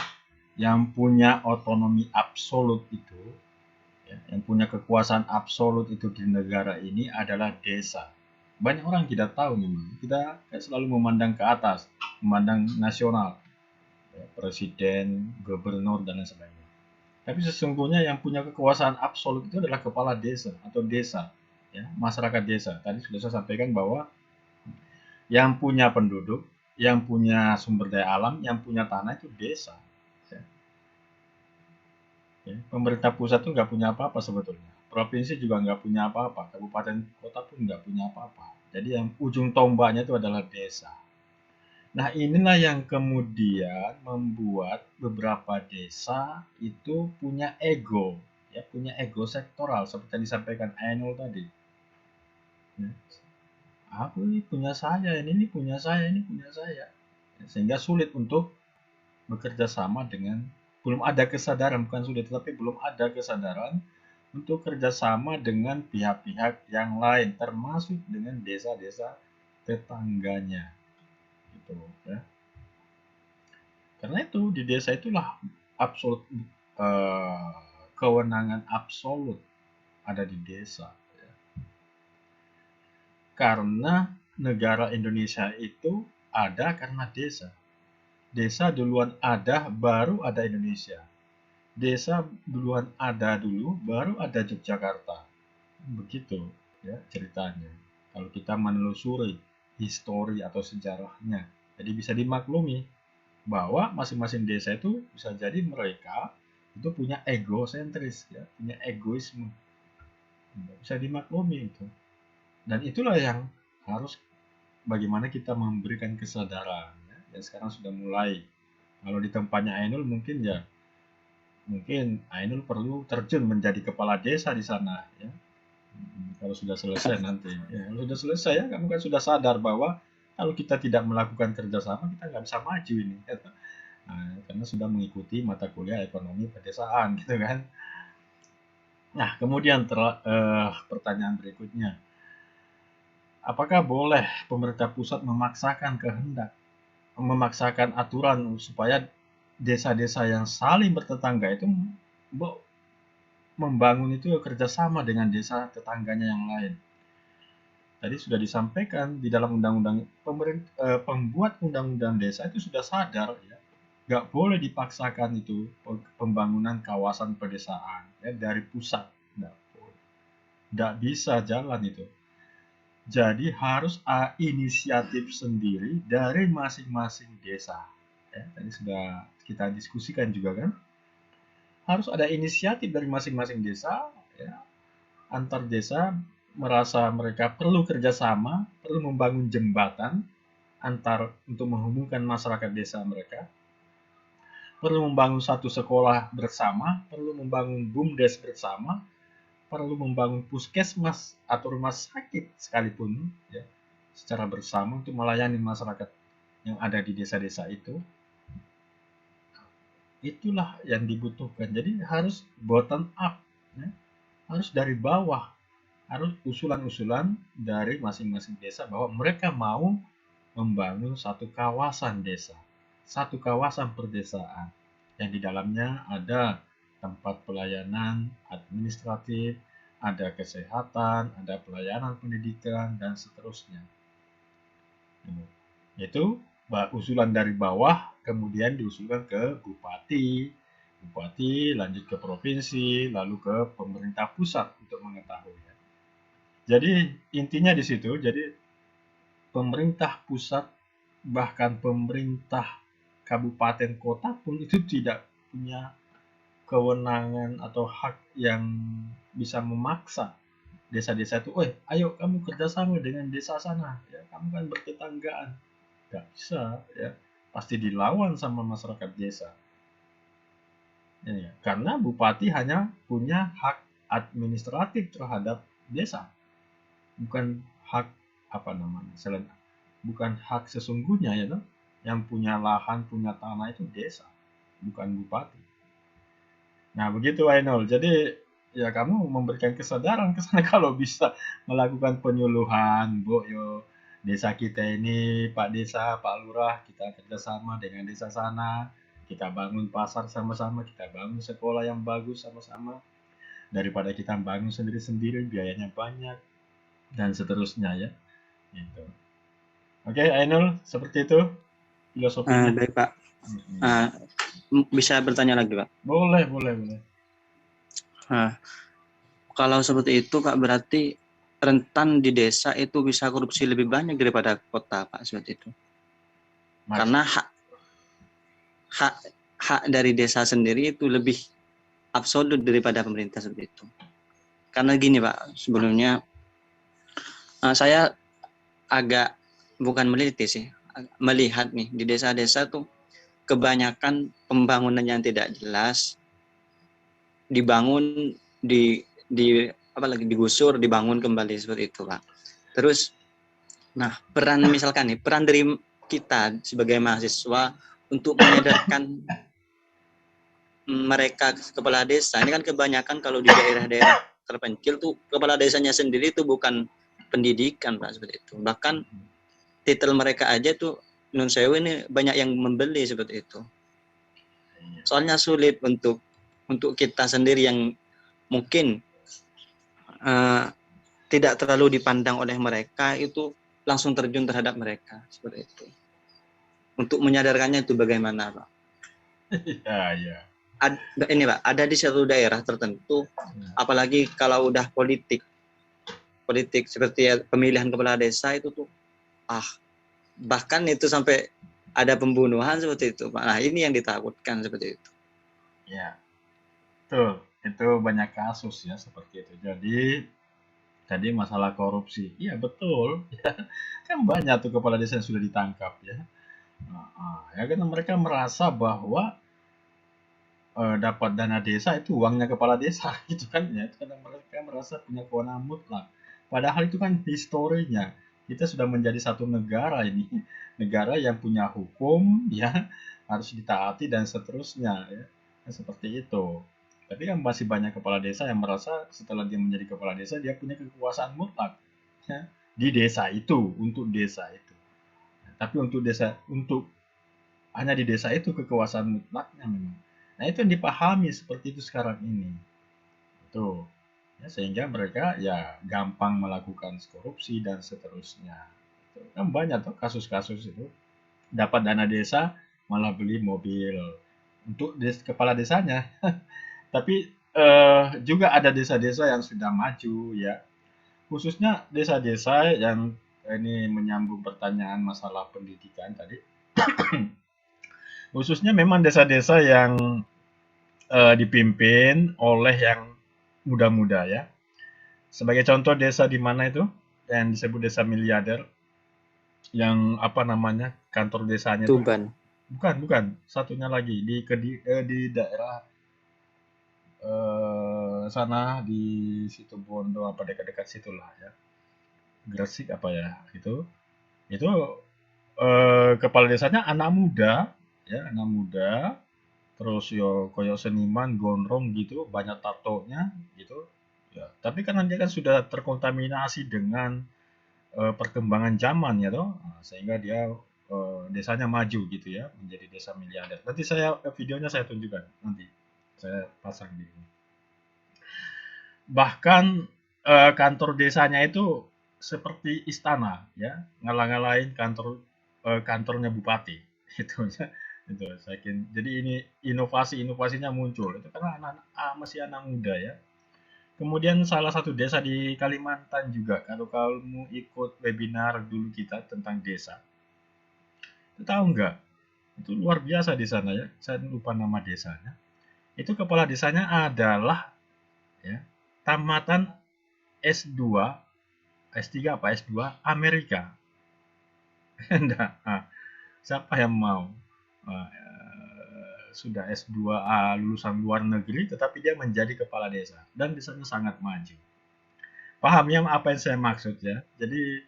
yang punya otonomi absolut itu, ya, yang punya kekuasaan absolut itu di negara ini adalah desa. Banyak orang tidak tahu memang. Kita selalu memandang ke atas, memandang nasional, ya, presiden, gubernur, dan lain sebagainya. Tapi sesungguhnya yang punya kekuasaan absolut itu adalah kepala desa atau desa, ya, masyarakat desa. Tadi sudah saya sampaikan bahwa yang punya penduduk, yang punya sumber daya alam, yang punya tanah itu desa. Ya. Ya. Pemerintah pusat itu nggak punya apa-apa sebetulnya. Provinsi juga nggak punya apa-apa. Kabupaten kota pun nggak punya apa-apa. Jadi yang ujung tombaknya itu adalah desa. Nah, inilah yang kemudian membuat beberapa desa itu punya ego, ya, punya ego sektoral seperti yang disampaikan Ainul tadi. Ya. Aku ini punya saya, ini punya saya, ini punya saya. Sehingga sulit untuk bekerja sama dengan, belum ada kesadaran, bukan sulit, tetapi belum ada kesadaran untuk kerjasama dengan pihak-pihak yang lain, termasuk dengan desa-desa tetangganya. Gitu, ya. Karena itu di desa itulah absolut kewenangan absolut ada di desa. Ya. Karena negara Indonesia itu ada karena desa. Desa duluan ada, baru ada Indonesia. desa duluan ada dulu, baru ada Yogyakarta. Begitu ya ceritanya. Kalau kita menelusuri histori atau sejarahnya, jadi bisa dimaklumi bahwa masing-masing desa itu bisa jadi mereka itu punya egosentris, ya, punya egoisme. Bisa dimaklumi itu. Dan itulah yang harus bagaimana kita memberikan kesadaran. Ya. Dan sekarang sudah mulai. Kalau di tempatnya Ainul mungkin Ainul perlu terjun menjadi kepala desa di sana. Ya. Kalau sudah selesai nanti, ya, kalau sudah selesai ya, kamu kan sudah sadar bahwa kalau kita tidak melakukan kerjasama kita nggak bisa maju ini, gitu. Nah, karena sudah mengikuti mata kuliah ekonomi pedesaan, gitu kan. Nah, kemudian pertanyaan berikutnya, apakah boleh pemerintah pusat memaksakan aturan supaya desa-desa yang saling bertetangga itu membangun itu kerjasama dengan desa tetangganya yang lain? Tadi sudah disampaikan di dalam undang-undang pembuat undang-undang desa itu sudah sadar ya, nggak boleh dipaksakan itu pembangunan kawasan pedesaan ya, dari pusat, nggak bisa jalan itu. Jadi harus inisiatif sendiri dari masing-masing desa. Ya, tadi sudah kita diskusikan juga kan, harus ada inisiatif dari masing-masing desa, ya, antar desa merasa mereka perlu kerjasama, perlu membangun jembatan untuk menghubungkan masyarakat desa mereka, perlu membangun satu sekolah bersama, perlu membangun BUMDes bersama, perlu membangun puskesmas atau rumah sakit sekalipun, ya, secara bersama untuk melayani masyarakat yang ada di desa-desa itu. Itulah yang dibutuhkan. Jadi harus bottom up, ya. Harus dari bawah, harus usulan-usulan dari masing-masing desa bahwa mereka mau membangun satu kawasan desa, satu kawasan perdesaan yang di dalamnya ada tempat pelayanan administratif, ada kesehatan, ada pelayanan pendidikan, dan seterusnya. Itu usulan dari bawah, kemudian diusulkan ke bupati, lanjut ke provinsi, lalu ke pemerintah pusat untuk mengetahui. Jadi intinya di situ, jadi pemerintah pusat bahkan pemerintah kabupaten kota pun itu tidak punya kewenangan atau hak yang bisa memaksa desa-desa itu, ayo kamu kerjasama dengan desa sana, ya kamu kan bertetanggaan, nggak bisa, ya pasti dilawan sama masyarakat desa, ya, karena bupati hanya punya hak administratif terhadap desa, bukan hak bukan hak sesungguhnya ya toh. Yang punya lahan, punya tanah itu desa, bukan bupati. Nah, begitu Ainul. Jadi ya kamu memberikan kesadaran ke sana kalau bisa melakukan penyuluhan, Bu, yo desa kita ini, Pak Desa, Pak Lurah, kita kerjasama dengan desa sana, kita bangun pasar sama-sama, kita bangun sekolah yang bagus sama-sama, daripada kita bangun sendiri-sendiri, biayanya banyak, dan seterusnya ya. Gitu. Oke, Ainul, seperti itu filosofinya. Baik Pak. Bisa bertanya lagi Pak? Boleh. Kalau seperti itu Pak, berarti rentan di desa itu bisa korupsi lebih banyak daripada kota Pak, seperti itu. Karena hak dari desa sendiri itu lebih absolut daripada pemerintah, seperti itu. Karena gini Pak, sebelumnya saya agak bukan meneliti sih, melihat nih di desa-desa tuh kebanyakan pembangunan yang tidak jelas, dibangun apalagi digusur, dibangun kembali, seperti itu Pak. Terus peran dari kita sebagai mahasiswa untuk menyadarkan mereka kepala desa ini kan kebanyakan kalau di daerah-daerah terpencil tuh kepala desanya sendiri itu bukan pendidikan Pak, seperti itu. Bahkan titel mereka aja tuh nun sewu ini banyak yang membeli, seperti itu. Soalnya sulit untuk kita sendiri yang mungkin tidak terlalu dipandang oleh mereka itu langsung terjun terhadap mereka, seperti itu. Untuk menyadarkannya itu bagaimana Pak? Ya. ini Pak, ada di satu daerah tertentu, apalagi kalau udah politik seperti pemilihan kepala desa itu tuh, bahkan itu sampai ada pembunuhan seperti itu Pak. Nah ini yang ditakutkan seperti itu. Ya, betul. Itu banyak kasus ya seperti itu. Jadi tadi masalah korupsi, iya betul. Kan banyak tuh kepala desa yang sudah ditangkap ya. Ya kan mereka merasa bahwa dapat dana desa itu uangnya kepala desa gitu kan ya. Karena mereka merasa punya kewenangan mutlak. Padahal itu kan historinya. Kita sudah menjadi satu negara ini, negara yang punya hukum ya, harus ditaati dan seterusnya ya. Kan seperti itu. Tapi kan masih banyak kepala desa yang merasa setelah dia menjadi kepala desa dia punya kekuasaan mutlak ya, di desa itu, untuk desa itu. Tapi untuk hanya di desa itu kekuasaan mutlaknya memang. Nah, itu yang dipahami seperti itu sekarang ini. Itu. Ya, sehingga mereka ya gampang melakukan korupsi dan seterusnya. Itu. Kan banyak tuh kasus-kasus itu. Dapat dana desa malah beli mobil untuk kepala desanya. Tapi juga ada desa-desa yang sudah maju ya. Khususnya desa-desa yang ini menyambung pertanyaan masalah pendidikan tadi. Khususnya memang desa-desa yang dipimpin oleh yang muda-muda ya. Sebagai contoh desa di mana itu yang disebut desa miliarder, yang apa namanya kantor desanya itu Tuban. bukan satunya lagi di daerah sana di situ Bondo apa dekat-dekat situlah ya, Gresik apa ya itu kepala desanya anak muda ya, anak muda. Terus yo koyo seniman gondrong gitu, banyak tatonya gitu. Ya, tapi kan dia kan sudah terkontaminasi dengan perkembangan zaman ya toh. Nah, sehingga dia desanya maju gitu ya, menjadi desa miliarder. Nanti videonya saya tunjukkan nanti. Saya pasang di ini. Bahkan kantor desanya itu seperti istana ya, ngalah-ngalahin kantornya bupati gitu ya. Itu saya jadi ini inovasinya muncul itu karena masih anak muda ya. Kemudian salah satu desa di Kalimantan juga, kalau kamu ikut webinar dulu kita tentang desa, itu tahu nggak? Itu luar biasa di sana ya. Saya lupa nama desanya. Itu kepala desanya adalah ya tamatan S2, S3 apa S2 Amerika. Nah, siapa yang mau? Sudah S2A lulusan luar negeri, tetapi dia menjadi kepala desa dan desanya sangat maju. Paham ya apa yang saya maksud ya? Jadi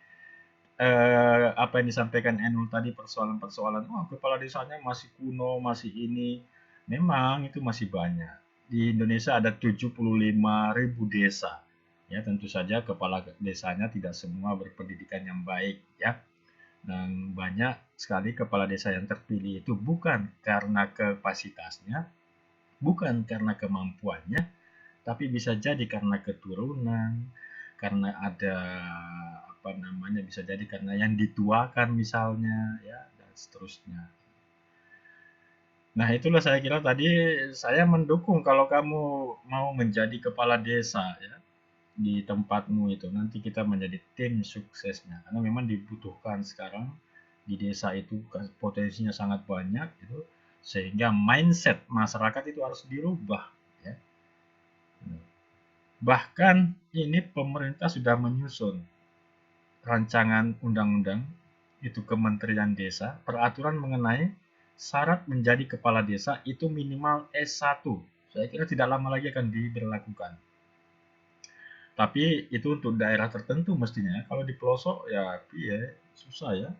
apa yang disampaikan Enul tadi persoalan-persoalan, kepala desanya masih kuno, masih ini, memang itu masih banyak. Di Indonesia ada 75.000 desa. Ya, tentu saja kepala desanya tidak semua berpendidikan yang baik ya. Dan banyak sekali kepala desa yang terpilih itu bukan karena kapasitasnya, bukan karena kemampuannya, tapi bisa jadi karena keturunan, karena ada apa namanya, bisa jadi karena yang dituakan misalnya ya dan seterusnya. Nah, itulah saya kira tadi saya mendukung kalau kamu mau menjadi kepala desa ya di tempatmu itu. Nanti kita menjadi tim suksesnya karena memang dibutuhkan sekarang di desa itu potensinya sangat banyak itu, sehingga mindset masyarakat itu harus dirubah ya. Bahkan ini pemerintah sudah menyusun rancangan undang-undang itu Kementerian Desa, peraturan mengenai syarat menjadi kepala desa itu minimal S1. Saya kira tidak lama lagi akan diberlakukan. Tapi itu untuk daerah tertentu mestinya. Kalau di pelosok ya susah ya.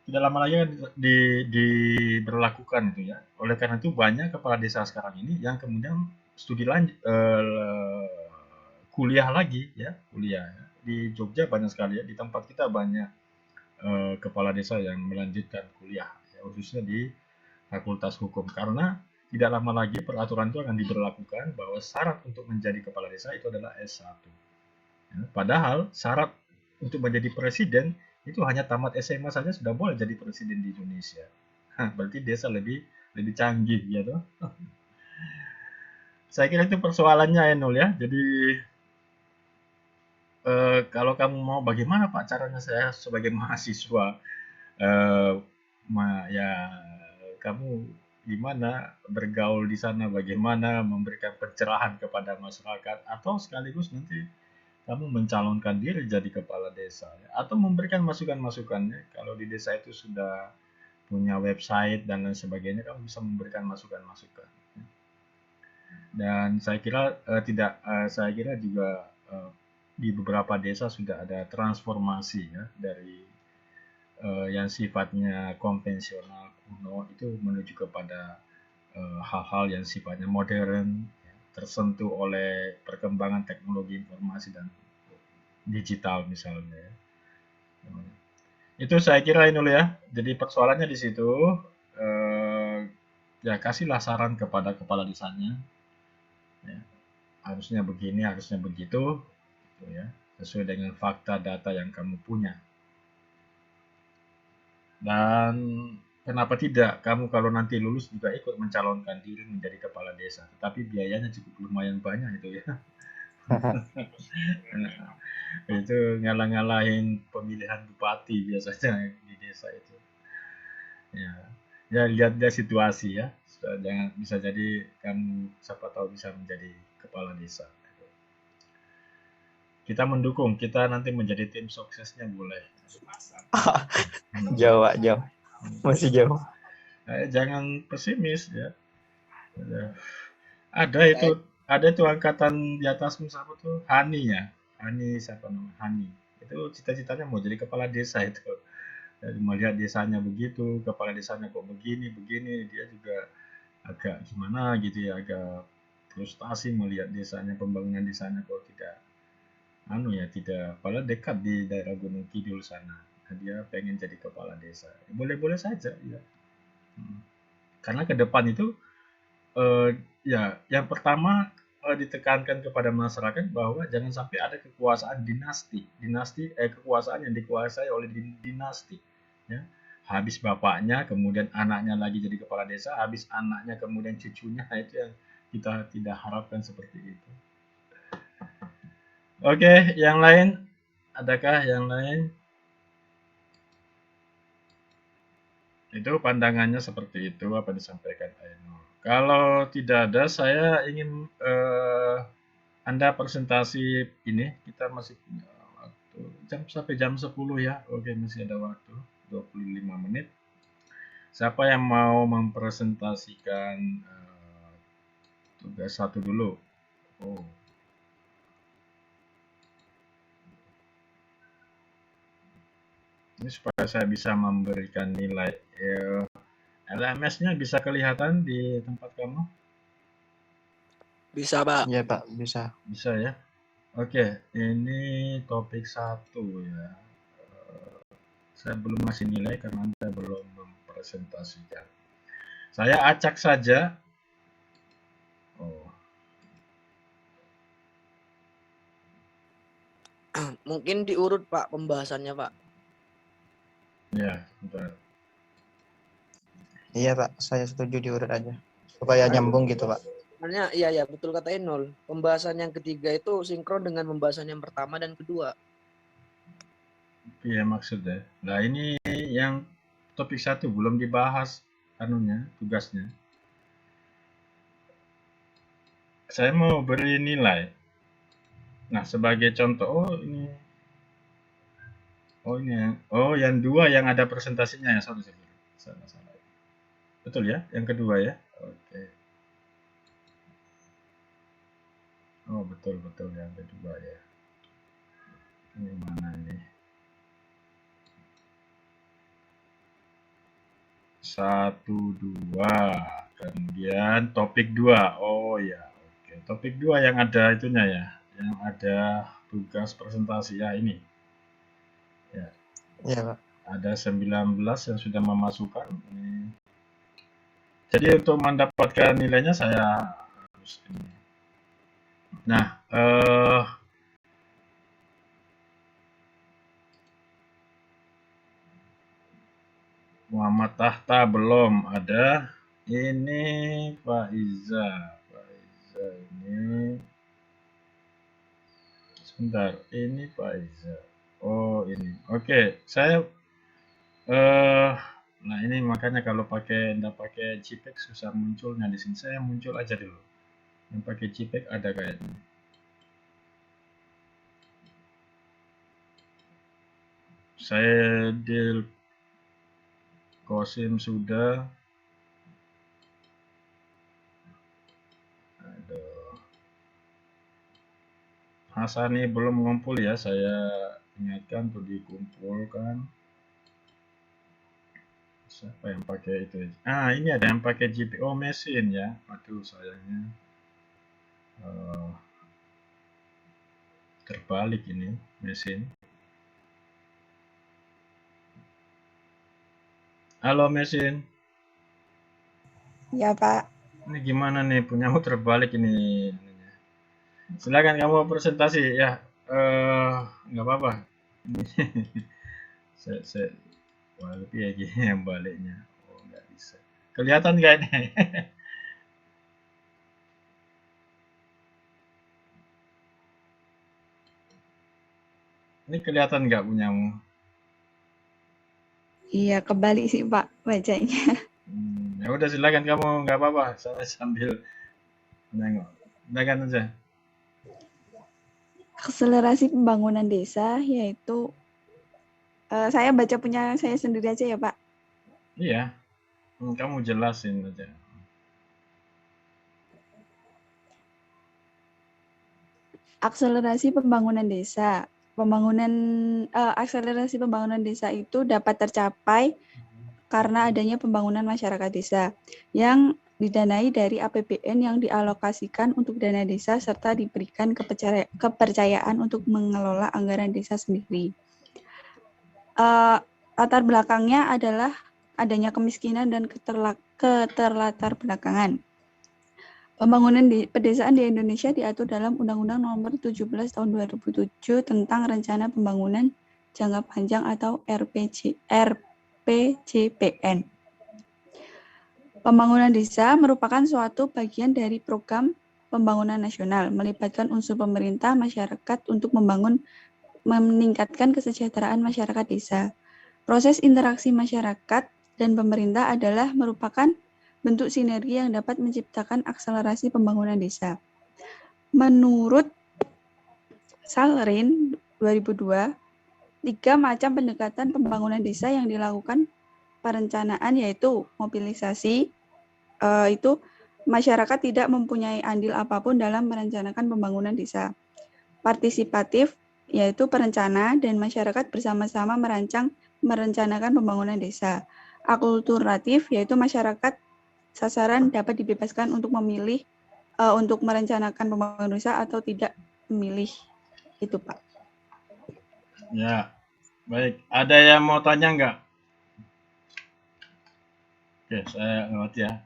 Tidak lama lagi akan diberlakukan itu ya. Oleh karena itu banyak kepala desa sekarang ini yang kemudian studi lanjut kuliah lagi ya, kuliah. Di Jogja banyak sekali ya, di tempat kita banyak kepala desa yang melanjutkan kuliah ya, khususnya di Fakultas Hukum, karena tidak lama lagi peraturan itu akan diberlakukan bahwa syarat untuk menjadi kepala desa itu adalah S1. Ya, padahal syarat untuk menjadi presiden itu hanya tamat SMA saja sudah boleh jadi presiden di Indonesia. Berarti desa lebih lebih canggih gitu. Saya kira itu persoalannya ya Nul ya. Jadi kalau kamu mau bagaimana Pak caranya saya sebagai mahasiswa eh, ya kamu gimana bergaul di sana, bagaimana memberikan pencerahan kepada masyarakat atau sekaligus nanti kamu mencalonkan diri jadi kepala desa ya. Atau memberikan masukan-masukannya kalau di desa itu sudah punya website dan lain sebagainya kamu bisa memberikan masukan-masukan. Dan saya kira saya kira juga di beberapa desa sudah ada transformasi ya dari yang sifatnya konvensional kuno itu menuju kepada hal-hal yang sifatnya modern, ya, tersentuh oleh perkembangan teknologi informasi dan digital misalnya. Ya. Itu saya kira ini ya. Jadi persoalannya di situ. Eh, ya kasihlah saran kepada kepala desanya. Ya, harusnya begini, harusnya begitu, gitu ya. Sesuai dengan fakta data yang kamu punya. Dan kenapa tidak kamu kalau nanti lulus juga ikut mencalonkan diri menjadi kepala desa. Tetapi biayanya cukup lumayan banyak itu ya. Itu ngalah-ngalahin pemilihan bupati biasanya di desa itu. Ya, ya lihat-lihat situasi ya. Jangan bisa jadi kamu siapa tahu bisa menjadi kepala desa. Kita mendukung, kita nanti menjadi tim suksesnya boleh. Jauh, Pak, jauh. Masih jauh. Jangan pesimis ya. Ada itu ada itu angkatan di atasmu siapa tuh? Hani ya. Hani siapa namanya? Hani. Itu cita-citanya mau jadi kepala desa itu. Dari melihat desanya begitu, kepala desanya kok begini, begini, dia juga agak gimana gitu ya, agak frustasi melihat desanya, pembangunan desanya kok tidak tidak padahal dekat di daerah Gunung Kidul sana. Nah, dia pengen jadi kepala desa. Boleh-boleh saja ya. Karena ke depan itu ya yang pertama ditekankan kepada masyarakat bahwa jangan sampai ada kekuasaan dinasti, kekuasaan yang dikuasai oleh dinasti, ya. Habis bapaknya, kemudian anaknya lagi jadi kepala desa, habis anaknya kemudian cucunya, nah itu yang kita tidak harapkan seperti itu. Oke, yang lain, adakah yang lain? Itu pandangannya seperti itu apa disampaikan Ainul. Kalau tidak ada, saya ingin Anda presentasi ini, kita masih punya waktu sampai jam 10 ya. Oke, masih ada waktu 25 menit. Siapa yang mau mempresentasikan tugas satu dulu? Oh, ini supaya saya bisa memberikan nilai. LMS-nya bisa kelihatan di tempat kamu? Bisa, Pak. Iya, Pak, bisa. Bisa ya. Oke, ini topik satu ya. Saya belum ngasih nilai karena Anda belum mempresentasikan. Saya acak saja. Oh, Mungkin diurut, Pak, pembahasannya, Pak. ya, bentar. Iya, Pak, saya setuju diurut aja. Supaya nyambung gitu, Pak. Sebenarnya iya betul kata Enol. Pembahasan yang ketiga itu sinkron dengan pembahasan yang pertama dan kedua. Iya maksudnya. Nah ini yang topik satu belum dibahas tugasnya. Saya mau beri nilai. Nah sebagai contoh, yang dua yang ada presentasinya ya, sorry. Salah. Betul ya, yang kedua ya. Oke. Oh betul yang kedua ya. Ini mana ini? 1, 2. Kemudian topik 2. Oh ya, oke. Topik 2 yang ada itunya ya. Yang ada tugas presentasi ya ini. Ya. Iya, Pak. Ada 19 yang sudah memasukkan. Jadi untuk mendapatkan nilainya saya harus ini. Nah, Muhammad Tahta belum ada. Ini Pak Iza. Pak Iza ini. Sebentar, ini Pak Iza. Oh, ini. Oke, saya nah ini makanya kalau nggak pakai JPEG susah munculnya di sini. Saya muncul aja dulu. Yang pakai JPEG ada kayaknya. Saya deal Kosim sudah. Aduh. Hasani belum ngumpul ya, saya ingatkan untuk dikumpulkan. Siapa yang pakai itu? Ah, ini ada yang pakai GPO mesin ya. Aduh, sayangnya terbalik ini mesin. Halo mesin. Ya, Pak. Ini gimana nih, punyamu terbalik ini. Silakan kamu presentasi ya. Nggak apa-apa. saya wah, lebih ya gini yang baliknya. Oh, nggak bisa. Kelihatan nggak ini? Ini kelihatan nggak punyamu? Iya, kebalik sih, Pak, bacanya. Ya udah silakan kamu, nggak apa-apa. Saya sambil nengok. Silakan aja. Akselerasi pembangunan desa yaitu saya baca punya saya sendiri aja ya, Pak. Iya. Kamu jelasin aja. Akselerasi pembangunan desa. Akselerasi pembangunan desa itu dapat tercapai karena adanya pembangunan masyarakat desa yang didanai dari APBN yang dialokasikan untuk dana desa serta diberikan kepercayaan untuk mengelola anggaran desa sendiri. Latar belakangnya adalah adanya kemiskinan dan keterlatar belakangan. Pembangunan pedesaan di Indonesia diatur dalam Undang-Undang Nomor 17 Tahun 2007 tentang Rencana Pembangunan Jangka Panjang atau RPJPN. Pembangunan desa merupakan suatu bagian dari program pembangunan nasional, melibatkan unsur pemerintah, masyarakat untuk meningkatkan kesejahteraan masyarakat desa. Proses interaksi masyarakat dan pemerintah adalah merupakan bentuk sinergi yang dapat menciptakan akselerasi pembangunan desa. Menurut Salrin 2002, 3 macam pendekatan pembangunan desa yang dilakukan perencanaan yaitu mobilisasi, itu masyarakat tidak mempunyai andil apapun dalam merencanakan pembangunan desa. Partisipatif, yaitu perencana dan masyarakat bersama-sama merencanakan pembangunan desa. Akulturatif, yaitu masyarakat sasaran dapat dibebaskan untuk memilih untuk merencanakan pembangunan desa atau tidak memilih. Itu, Pak. Ya, baik. Ada yang mau tanya nggak? Oke, saya lewat ya.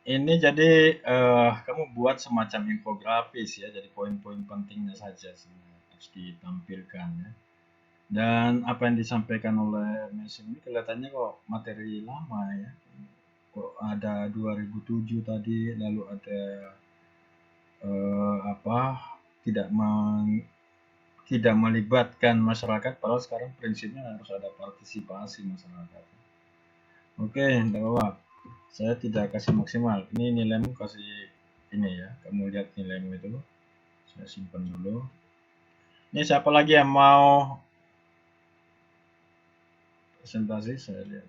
Ini jadi kamu buat semacam infografis ya, jadi poin-poin pentingnya saja harus ditampilkan ya. Dan apa yang disampaikan oleh Mesin ini kelihatannya kok materi lama ya. Kok ada 2007 tadi, lalu ada tidak melibatkan masyarakat, padahal sekarang prinsipnya harus ada partisipasi masyarakat. Oke, tidak apa-apa. Saya tidak kasih maksimal. Ini nilaimu kasih ini ya. Kamu lihat nilaimu itu. Saya simpan dulu. Ini siapa lagi yang mau presentasi? Saya lihat.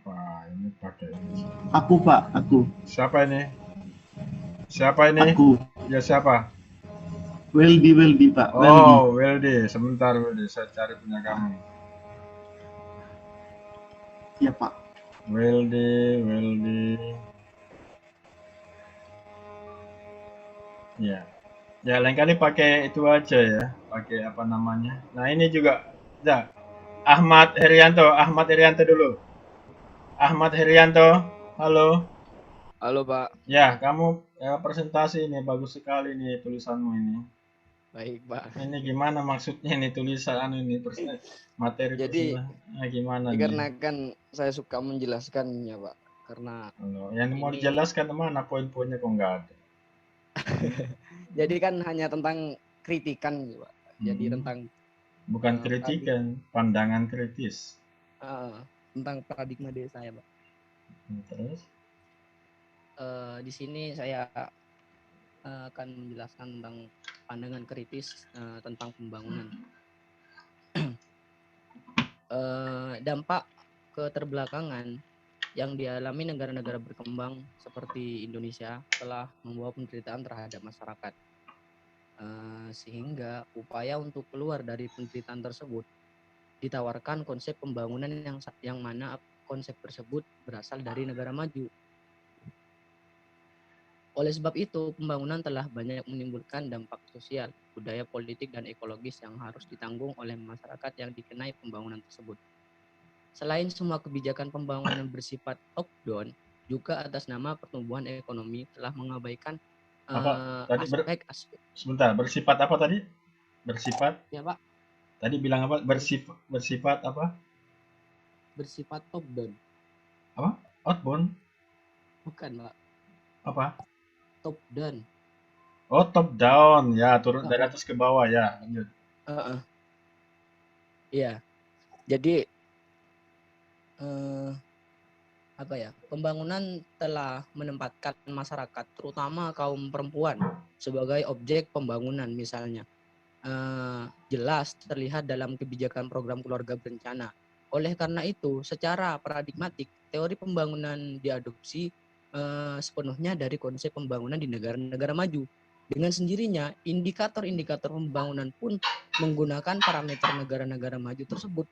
Wah, ini pakai ini. Aku, Pak, aku. Siapa ini? Siapa ini? Aku. Ya siapa? Weldy, Pak. Oh, Weldy. Sebentar, Weldy. Saya cari punya kamu. Ya, Pak. Weldy. Ya. Ya, lain kali pakai itu aja ya. Pakai apa namanya? Nah, ini juga. Ya. Ahmad Herianto dulu. Ahmad Herianto. Halo. Halo, Pak. Ya, kamu presentasi ini bagus sekali nih tulisanmu ini. Baik, Pak. Ini gimana maksudnya ini tulisan ini materi Jadi gimana nih? dikarenakan saya suka menjelaskannya, Pak. Karena Yang mau ini dijelaskan mana poin-poinnya kok nggak ada? jadi kan hanya tentang kritikan, gitu, Pak. Jadi Hmm. tentang Bukan paradigma kritikan, pandangan kritis. tentang paradigma desa ya, Pak. Terus? Di sini saya akan menjelaskan tentang pandangan kritis tentang pembangunan. Dampak keterbelakangan yang dialami negara-negara berkembang seperti Indonesia telah membawa penderitaan terhadap masyarakat. Sehingga upaya untuk keluar dari penderitaan tersebut ditawarkan konsep pembangunan yang mana konsep tersebut berasal dari negara maju. Oleh sebab itu, pembangunan telah banyak menimbulkan dampak sosial, budaya, politik, dan ekologis yang harus ditanggung oleh masyarakat yang dikenai pembangunan tersebut. Selain semua kebijakan pembangunan bersifat top-down, juga atas nama pertumbuhan ekonomi telah mengabaikan aspek sebentar, bersifat apa tadi? Bersifat? Ya, Pak. Tadi bilang apa? Bersifat apa? Bersifat top-down. Apa? Outbound? Bukan, Pak. Apa? Top down. Oh, top down. Ya, turun dari atas ke bawah ya. Lanjut. Iya. Jadi pembangunan telah menempatkan masyarakat, terutama kaum perempuan, sebagai objek pembangunan misalnya. Jelas terlihat dalam kebijakan program keluarga berencana. Oleh karena itu, secara paradigmatik, teori pembangunan diadopsi sepenuhnya dari konsep pembangunan di negara-negara maju. Dengan sendirinya, indikator-indikator pembangunan pun menggunakan parameter negara-negara maju tersebut.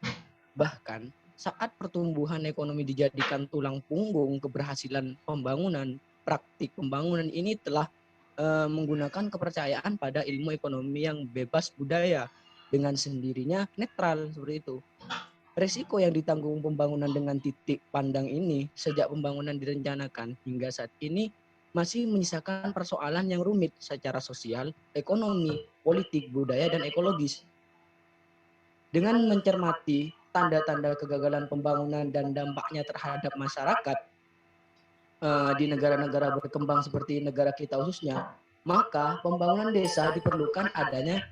Bahkan, saat pertumbuhan ekonomi dijadikan tulang punggung keberhasilan pembangunan, praktik pembangunan ini telah menggunakan kepercayaan pada ilmu ekonomi yang bebas budaya, dengan sendirinya netral seperti itu. Resiko yang ditanggung pembangunan dengan titik pandang ini sejak pembangunan direncanakan hingga saat ini masih menyisakan persoalan yang rumit secara sosial, ekonomi, politik, budaya, dan ekologis. Dengan mencermati tanda-tanda kegagalan pembangunan dan dampaknya terhadap masyarakat di negara-negara berkembang seperti negara kita khususnya, maka pembangunan desa diperlukan adanya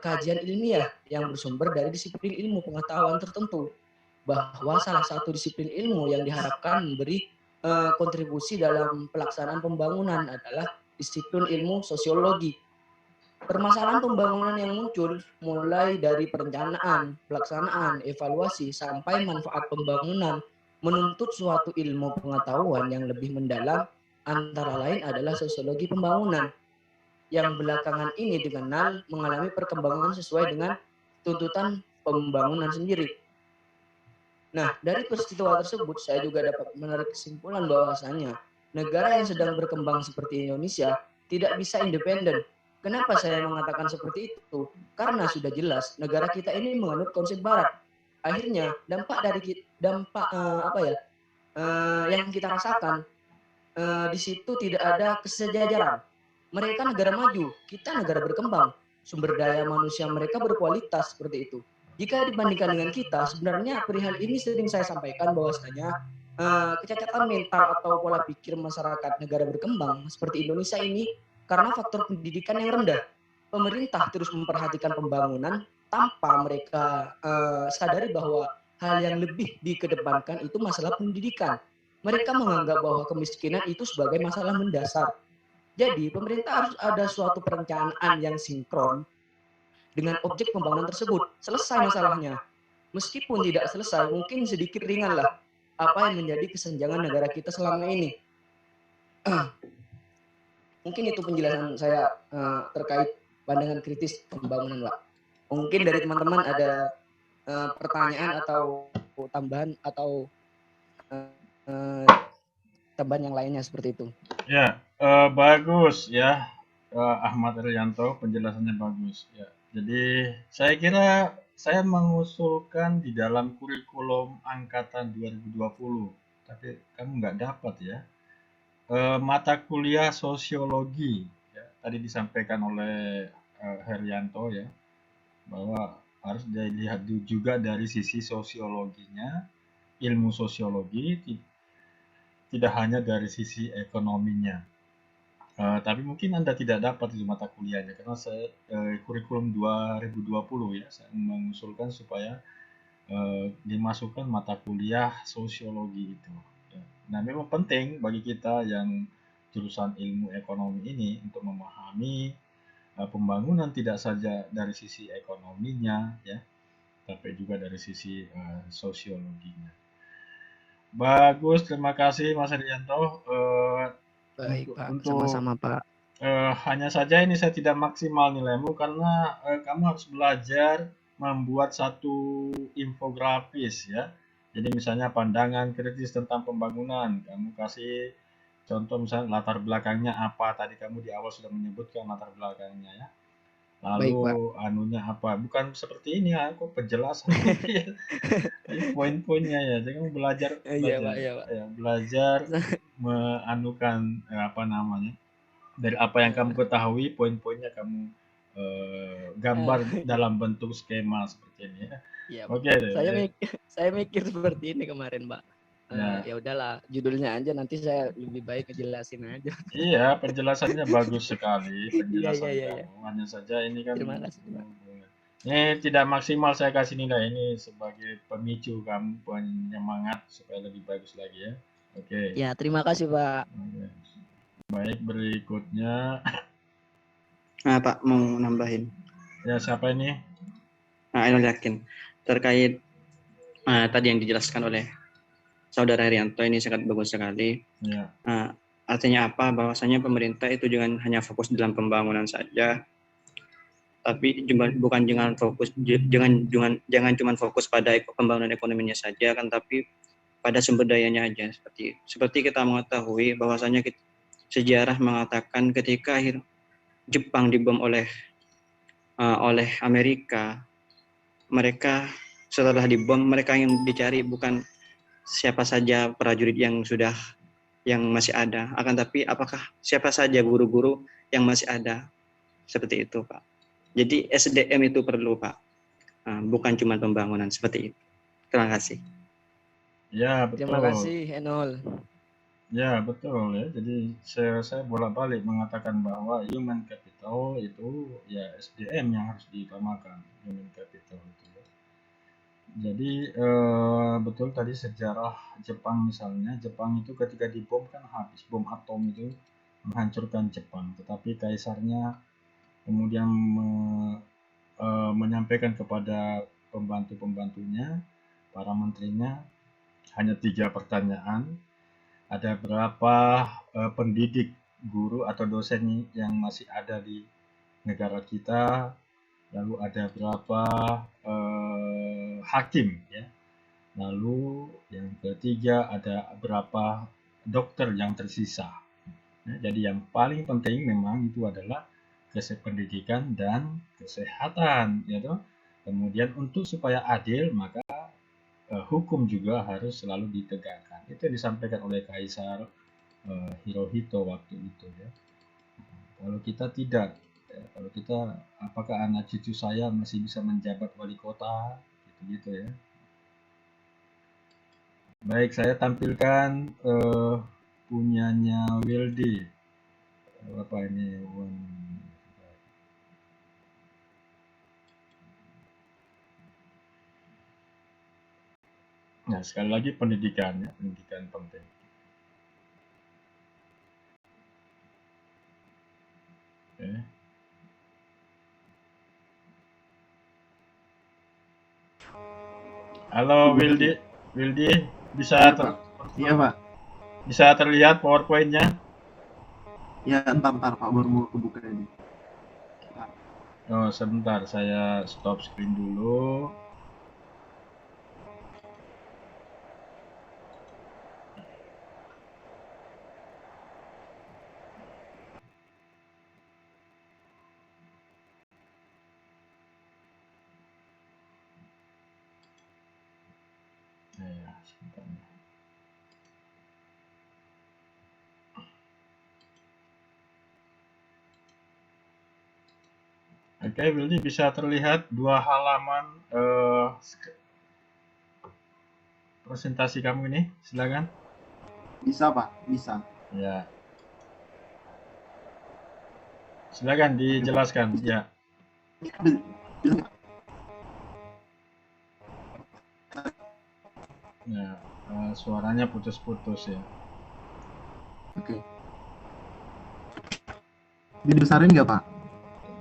kajian ilmiah yang bersumber dari disiplin ilmu pengetahuan tertentu, bahwa salah satu disiplin ilmu yang diharapkan memberi kontribusi dalam pelaksanaan pembangunan adalah disiplin ilmu sosiologi. Permasalahan pembangunan yang muncul mulai dari perencanaan, pelaksanaan, evaluasi, sampai manfaat pembangunan menuntut suatu ilmu pengetahuan yang lebih mendalam, antara lain adalah sosiologi pembangunan, yang belakangan ini dikenal mengalami perkembangan sesuai dengan tuntutan pembangunan sendiri. Nah, dari peristiwa tersebut saya juga dapat menarik kesimpulan bahwasanya negara yang sedang berkembang seperti Indonesia tidak bisa independen. Kenapa saya mengatakan seperti itu? Karena sudah jelas negara kita ini menganut konsep barat. Akhirnya dampak yang kita rasakan di situ tidak ada kesejajaran. Mereka negara maju, kita negara berkembang. Sumber daya manusia mereka berkualitas seperti itu. Jika dibandingkan dengan kita, sebenarnya perihal ini sering saya sampaikan bahwasanya kecacatan mental atau pola pikir masyarakat negara berkembang seperti Indonesia ini karena faktor pendidikan yang rendah. Pemerintah terus memperhatikan pembangunan tanpa mereka sadari bahwa hal yang lebih dikedepankan itu masalah pendidikan. Mereka menganggap bahwa kemiskinan itu sebagai masalah mendasar. Jadi pemerintah harus ada suatu perencanaan yang sinkron dengan objek pembangunan tersebut. Selesai masalahnya. Meskipun tidak selesai, mungkin sedikit ringanlah apa yang menjadi kesenjangan negara kita selama ini. Mungkin itu penjelasan saya terkait pandangan kritis pembangunan, Pak. Mungkin dari teman-teman ada pertanyaan atau tambahan atau tambahan yang lainnya seperti itu. Ya, bagus ya, Ahmad Rianto, penjelasannya bagus. Ya, jadi saya kira saya mengusulkan di dalam kurikulum angkatan 2020, tapi kamu nggak dapat ya. Mata kuliah sosiologi, ya, tadi disampaikan oleh Herianto ya, bahwa harus dilihat juga dari sisi sosiologinya, ilmu sosiologi, tidak hanya dari sisi ekonominya. Tapi mungkin Anda tidak dapat itu mata kuliahnya karena saya kurikulum 2020 ya, saya mengusulkan supaya dimasukkan mata kuliah sosiologi itu. Ya. Nah, memang penting bagi kita yang jurusan ilmu ekonomi ini untuk memahami pembangunan tidak saja dari sisi ekonominya ya, tapi juga dari sisi sosiologinya. Bagus, terima kasih Mas Rianto. Baik, Pak. Untuk Sama-sama, Pak. hanya saja ini saya tidak maksimal nilaimu karena kamu harus belajar membuat satu infografis ya. Jadi misalnya pandangan kritis tentang pembangunan, kamu kasih contoh misalnya latar belakangnya apa, tadi kamu di awal sudah menyebutkan latar belakangnya ya. Baik, Pak. Lalu anunya apa, bukan seperti ini ya, aku penjelasan ini poin-poinnya ya. Jadi kamu belajar Iya, belajar Pak. Iya, Pak. ya, belajar meanukan apa namanya, dari apa yang kamu ketahui, poin-poinnya kamu gambar dalam bentuk skema seperti ini ya. Iya, Pak. Oke deh. Saya mikir seperti ini kemarin, Pak. Ya. Ya udahlah, judulnya aja nanti saya lebih baik ngejelasin aja. Iya, penjelasannya bagus sekali, penjelasan Iya. kamu. Hanya saja ini kan Terima kasih, Pak. ini tidak maksimal saya kasih nilai ini sebagai pemicu kamu, penyemangat supaya lebih bagus lagi ya. Oke. Ya, terima kasih, Pak. Oke. Baik, berikutnya. Nah, Pak mau nambahin. Ya, siapa ini? Nah, Enol yakin terkait tadi yang dijelaskan oleh Saudara Herianto ini sangat bagus sekali. Ya. Artinya apa? Bahwasanya pemerintah itu jangan hanya fokus dalam pembangunan saja, tapi bukan jangan cuma fokus pada pembangunan ekonominya saja kan, tapi pada sumber dayanya aja. Seperti kita mengetahui bahwasanya sejarah mengatakan ketika Jepang dibom oleh Amerika, mereka setelah dibom, mereka yang dicari bukan siapa saja prajurit yang masih ada, akan tapi apakah siapa saja guru-guru yang masih ada, seperti itu, Pak. Jadi SDM itu perlu, Pak, bukan cuma pembangunan, seperti itu. Terima kasih. Ya, betul. Terima kasih, Enol. Ya, betul ya. Jadi saya bolak-balik mengatakan bahwa human capital itu ya SDM yang harus diutamakan, human capital itu ya. Jadi betul tadi sejarah Jepang misalnya, Jepang itu ketika dibom kan habis, bom atom itu menghancurkan Jepang, tetapi kaisarnya kemudian menyampaikan kepada pembantu-pembantunya, para menterinya, hanya 3 pertanyaan. Ada berapa pendidik, guru atau dosen yang masih ada di negara kita, lalu ada berapa hakim ya, lalu yang ketiga ada berapa dokter yang tersisa. Jadi yang paling penting memang itu adalah pendidikan dan kesehatan ya toh. Kemudian untuk supaya adil maka hukum juga harus selalu ditegakkan. Itu yang disampaikan oleh Kaisar Hirohito waktu itu ya. Kalau kita tidak, kalau kita apakah anak cucu saya masih bisa menjabat wali kota, gitu-gitu ya. Baik, saya tampilkan punyanya Wildy. Apa ini? Nah, sekali lagi pendidikan ya, pendidikan penting. Oke. Halo Wildy, bisa Iya, Pak. bisa terlihat PowerPoint-nya? Ya, entar Pak baru mau kebuka ini. Oh, sebentar, saya stop screen dulu. Ya, sebentar. Oke, Wildy bisa terlihat 2 halaman presentasi kamu ini, silakan. Bisa Pak, bisa. Ya, silakan dijelaskan. Ya, Bisa nggak? ya, suaranya putus-putus ya. Oke. Dibesarin nggak Pak?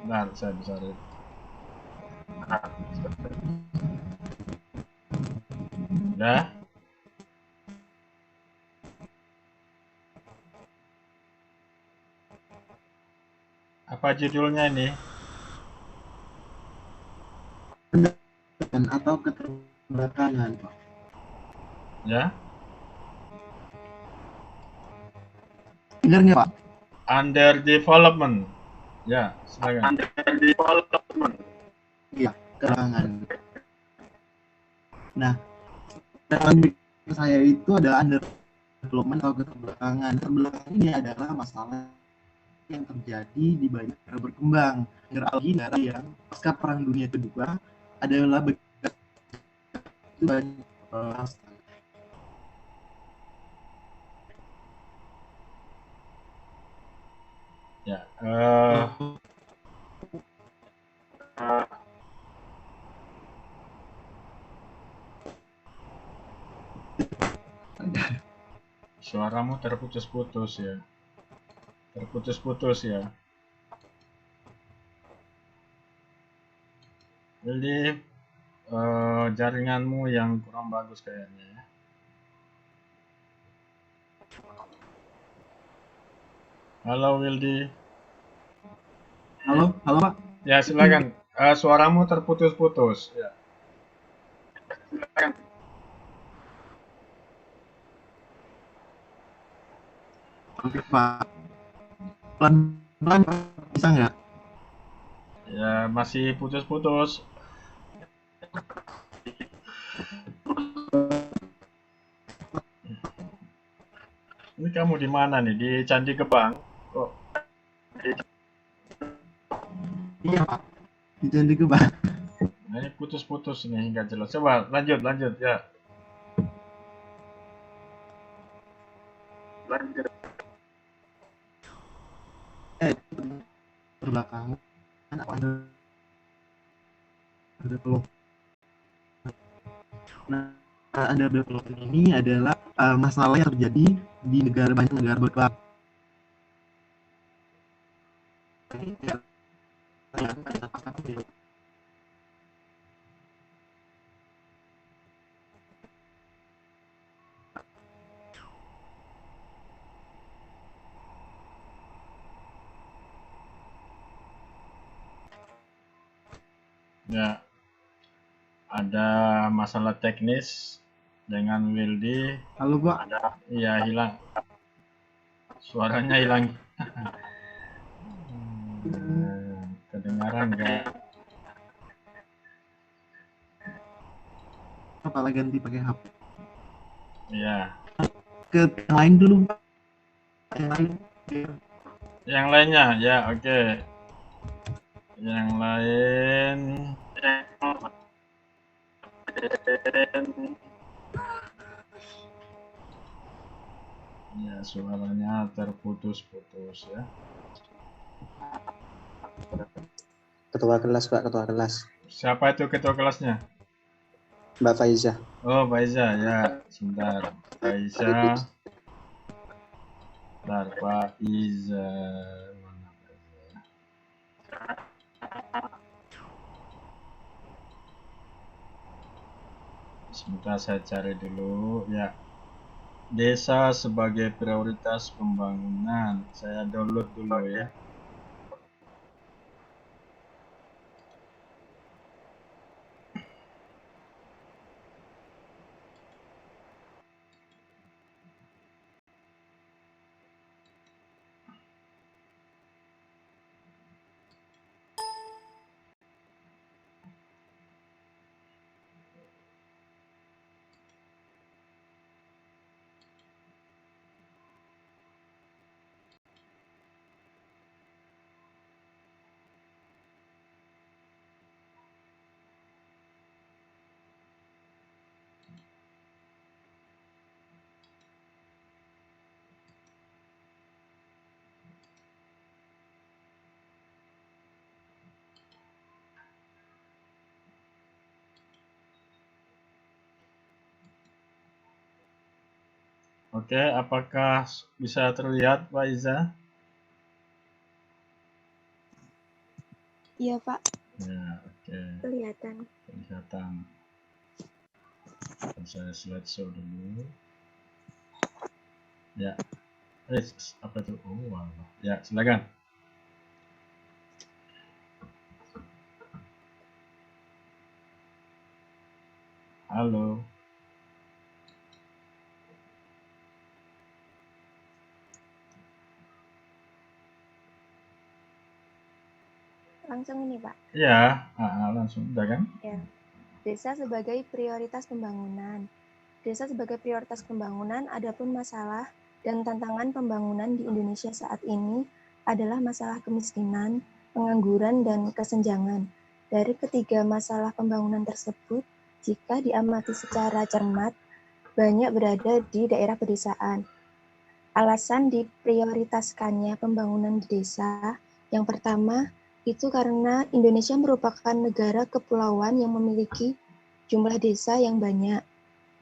Bentar, saya bisa lihat. Udah? Apa judulnya ini? Atau keterbelakangan Pak? Ya, Dengar nggak Pak? under development. Ya, silakan. Iya, keterbelakangan. Nah, dalam saya itu ada under development atau keterbelakangan. Keterbelakangan ini adalah masalah yang terjadi di banyak negara berkembang. Negara yang pasca Perang Dunia Kedua adalah banyak Ya, suaramu terputus-putus ya. Terputus-putus ya. Jadi jaringanmu yang kurang bagus kayaknya ya. Halo Wildy. Halo, halo Pak. Ya, silakan. Suaramu terputus-putus ya. Oke Pak. Pelan-pelan Pak. Bisa nggak? Ya, masih putus-putus. Ini kamu di mana nih? Di Candi Gebang? Kok Iya Pak. Di Candi Gebang. nah, ini putus-putus nih, nggak jelas. Coba lanjut ya. Terbelakangan apa ada peluk. Nah, under development ini adalah masalah yang terjadi di banyak negara berkembang. Ya, ada masalah teknis dengan Wildy. Halo Pak. Iya, hilang. Suaranya hilang. Kedengaran nggak? Apa ganti pakai HP? Iya. Ke yang lain dulu Pak. Yang lain. Yang lainnya, ya oke. Yang lain. Ya, suaranya terputus-putus ya. Ketua kelas, Pak, ketua kelas. Siapa itu ketua kelasnya? Mbak Faiza. Oh, Faiza ya. Sebentar. Faiza. Bentar, Faiza. Mana Faiza? Sebentar saya cari dulu ya. Desa sebagai prioritas pembangunan. Saya download dulu ya. Oke, apakah bisa terlihat Faiza? Iya, Pak. Ya, oke. Kelihatan. Kelihatan. Saya slideshow dulu. Ya. Apa itu? Oh, wow. Ya, silakan. Halo. Langsung ini, Pak. Ya, langsung udah kan? Ya. Desa sebagai prioritas pembangunan. Desa sebagai prioritas pembangunan, adapun masalah dan tantangan pembangunan di Indonesia saat ini adalah masalah kemiskinan, pengangguran, dan kesenjangan. Dari ketiga masalah pembangunan tersebut, jika diamati secara cermat, banyak berada di daerah pedesaan. Alasan diprioritaskannya pembangunan di desa, yang pertama, itu karena Indonesia merupakan negara kepulauan yang memiliki jumlah desa yang banyak.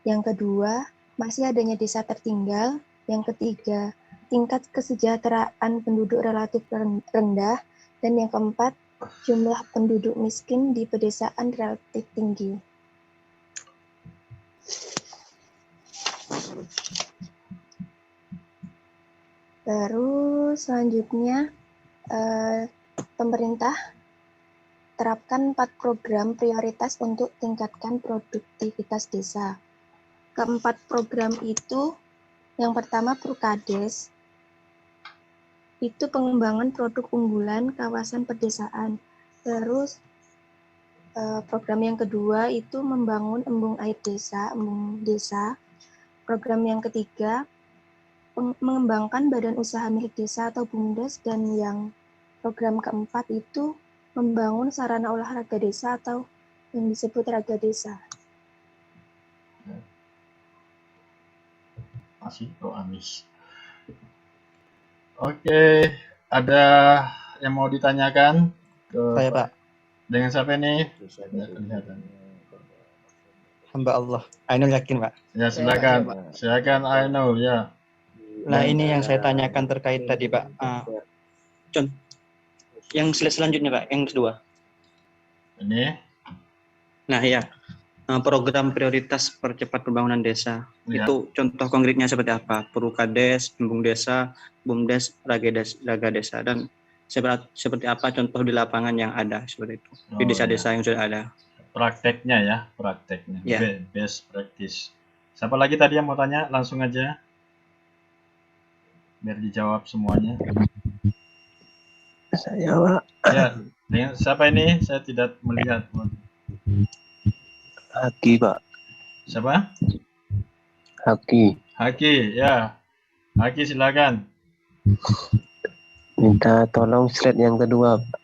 Yang kedua, masih adanya desa tertinggal. Yang ketiga, tingkat kesejahteraan penduduk relatif rendah. Dan yang keempat, jumlah penduduk miskin di pedesaan relatif tinggi. Terus selanjutnya, pemerintah terapkan 4 program prioritas untuk tingkatkan produktivitas desa. Keempat program itu, yang pertama Prukades, itu pengembangan produk unggulan kawasan pedesaan. Terus program yang kedua itu membangun embung air desa, embung desa. Program yang ketiga mengembangkan badan usaha milik desa atau BUMDes, dan yang program keempat itu membangun sarana olahraga desa atau yang disebut raga desa. Masih Amis. Oke, ada yang mau ditanyakan ke Saya, Pak. Dengan siapa ini? Ya, kelihatan. Hamba Allah. Ainul yakin, Pak. Ya, silakan. Silakan Ainul, ya. Nah, ini yang saya tanyakan terkait tadi, Pak. John, yang slide selanjutnya, Pak, yang kedua. Ini. Nah, ya. Program prioritas percepat pembangunan desa. Ya. Itu contoh konkretnya seperti apa? Prukades, embung desa, BUMDes, raga desa, dan seperti apa contoh di lapangan yang ada seperti itu di desa-desa yang sudah ada. Prakteknya ya, prakteknya. Ya. Best practice. Siapa lagi tadi yang mau tanya? Langsung aja. Biar dijawab semuanya. Saya, Pak. Ya, dengan siapa ini? Saya tidak melihat. Haki, Pak. Siapa? Haki, ya. Haki, silakan. minta tolong slide yang kedua, Pak.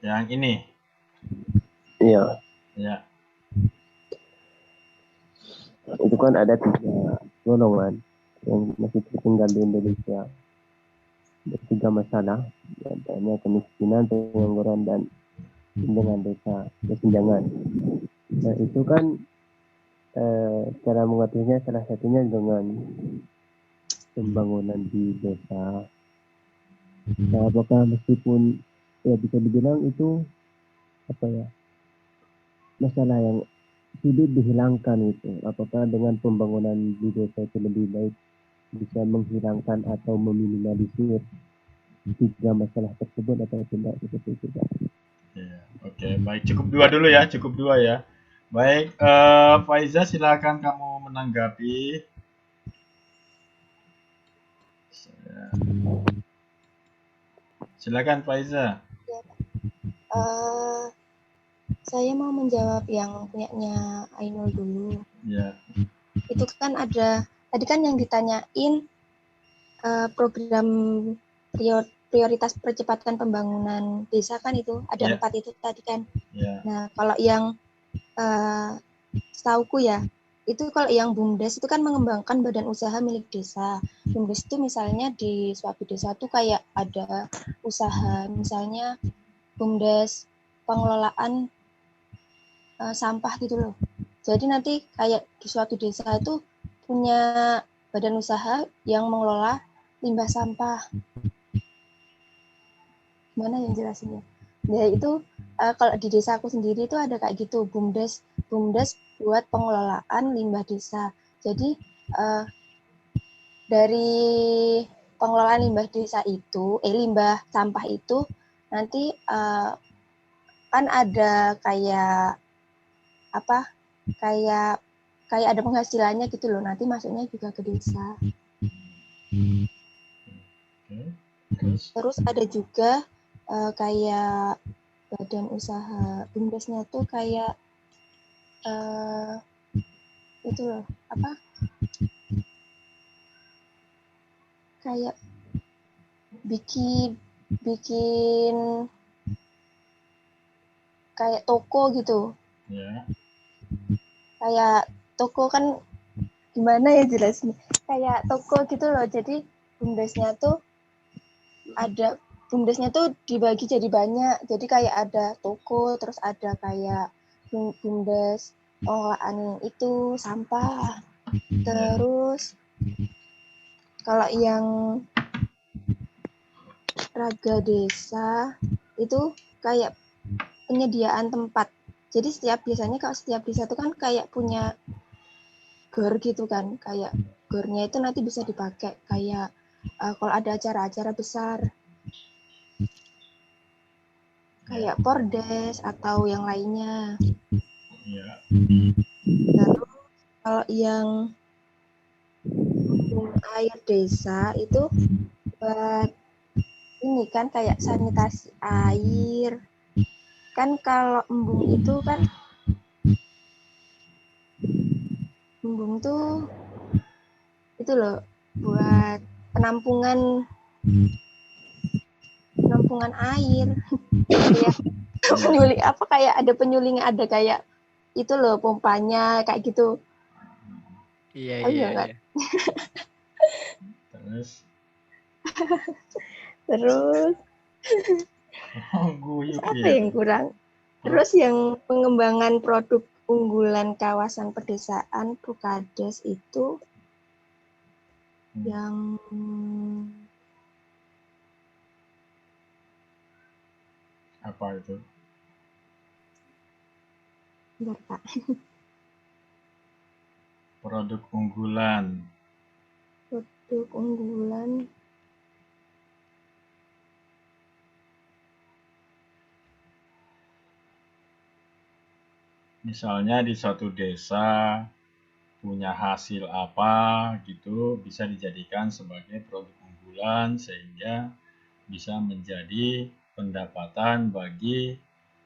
Yang ini. Iya. Ya. Itu kan ada 3 golongan yang masih tertinggal di Indonesia. Ada 3 masalah, adanya kemiskinan, pengangguran, dan dengan desa kesenjangan. Nah, itu kan cara mengatasinya salah satunya dengan pembangunan di desa. Nah, apakah meskipun ya bisa dibilang itu masalah yang sulit dihilangkan itu, apakah dengan pembangunan di desa itu lebih baik bisa menghilangkan atau meminimalisir 3 masalah tersebut atau tidak, seperti itu, Pak? Ya, oke, baik. Cukup 2 dulu ya, cukup 2 ya. Baik, Faiza, silakan kamu menanggapi. Silakan Faiza. Saya mau menjawab yang punyanya Ainul dulu. Ya. Itu kan ada, tadi kan yang ditanyain program prioritas percepatan pembangunan desa kan itu, ada 4 itu tadi kan. Ya. Nah, kalau yang setauku ya, itu kalau yang BUMDes itu kan mengembangkan badan usaha milik desa. BUMDes itu misalnya di suatu desa tuh kayak ada usaha, misalnya BUMDes pengelolaan sampah gitu loh. Jadi nanti kayak di suatu desa itu punya badan usaha yang mengelola limbah sampah. Gimana yang jelasinnya? Ya itu kalau di desa aku sendiri itu ada kayak gitu, BUMDes buat pengelolaan limbah desa. Jadi dari pengelolaan limbah desa itu, limbah sampah itu nanti kan ada kayak apa? Kayak ada penghasilannya gitu loh. Nanti masuknya juga ke desa. Terus ada juga kayak badan usaha BUMDesnya tuh kayak itu loh, apa? Kayak bikin kayak toko gitu. Ya. Kayak toko kan gimana ya jelasnya? Kayak toko gitu loh. Jadi BUMDesnya tuh dibagi jadi banyak. Jadi kayak ada toko, terus ada kayak BUMDes pengelolaan itu sampah. Terus kalau yang Raga Desa itu kayak penyediaan tempat. Jadi biasanya kalau setiap desa itu kan kayak punya gor gitu kan, kayak gornya itu nanti bisa dipakai kayak kalau ada acara-acara besar kayak pordes atau yang lainnya. Terus kalau yang air desa itu buat ini kan kayak sanitasi air. Kan kalau embung itu kan embung tuh itu loh buat penampungan air. Ya. Penyuling apa kayak ada penyuling, ada kayak itu loh pompanya kayak gitu. Iya. Terus apa yang kurang? Terus yang pengembangan produk unggulan kawasan pedesaan Prukades itu yang apa itu? Bentar, Pak. Produk unggulan. Produk unggulan. Misalnya di suatu desa punya hasil apa gitu bisa dijadikan sebagai produk unggulan sehingga bisa menjadi pendapatan bagi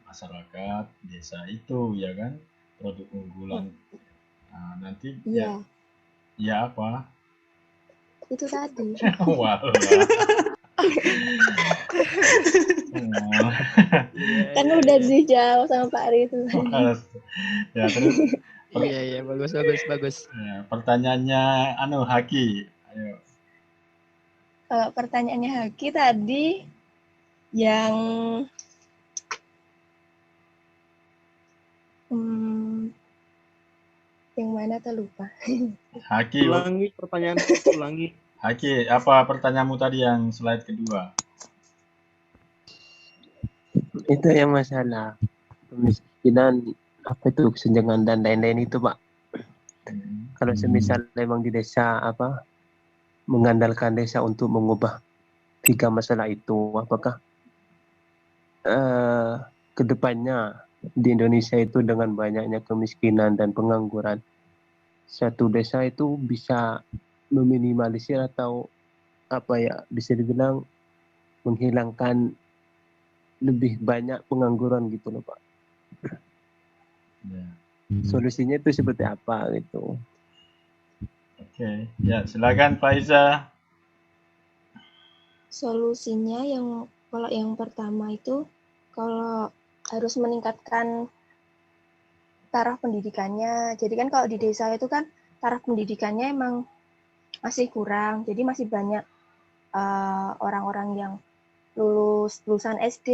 masyarakat desa itu, ya kan? Produk unggulan. Nah, nanti ya apa? Itu tadi. Walah. Kan udah dijawab sama Pak Ari itu. Ya, terus Iya, bagus. Ya, pertanyaannya Haki. Ayo. Kalau pertanyaannya Haki tadi yang yang mana terlupa. Haki. Ulangi pertanyaan, ulangi. Haki, apa pertanyaanmu tadi yang slide kedua? Itu yang masalah kemiskinan, apa itu kesenjangan dan lain-lain itu, Pak. Kalau semisal memang di desa mengandalkan desa untuk mengubah 3 masalah itu, apakah kedepannya di Indonesia itu dengan banyaknya kemiskinan dan pengangguran, satu desa itu bisa meminimalisir atau bisa dibilang menghilangkan lebih banyak pengangguran gitu loh, Pak. Solusinya itu seperti apa gitu? Oke, ya silakan Pak Iza. Solusinya kalau yang pertama itu kalau harus meningkatkan taraf pendidikannya. Jadi kan kalau di desa itu kan taraf pendidikannya emang masih kurang. Jadi masih banyak orang-orang yang lulusan SD,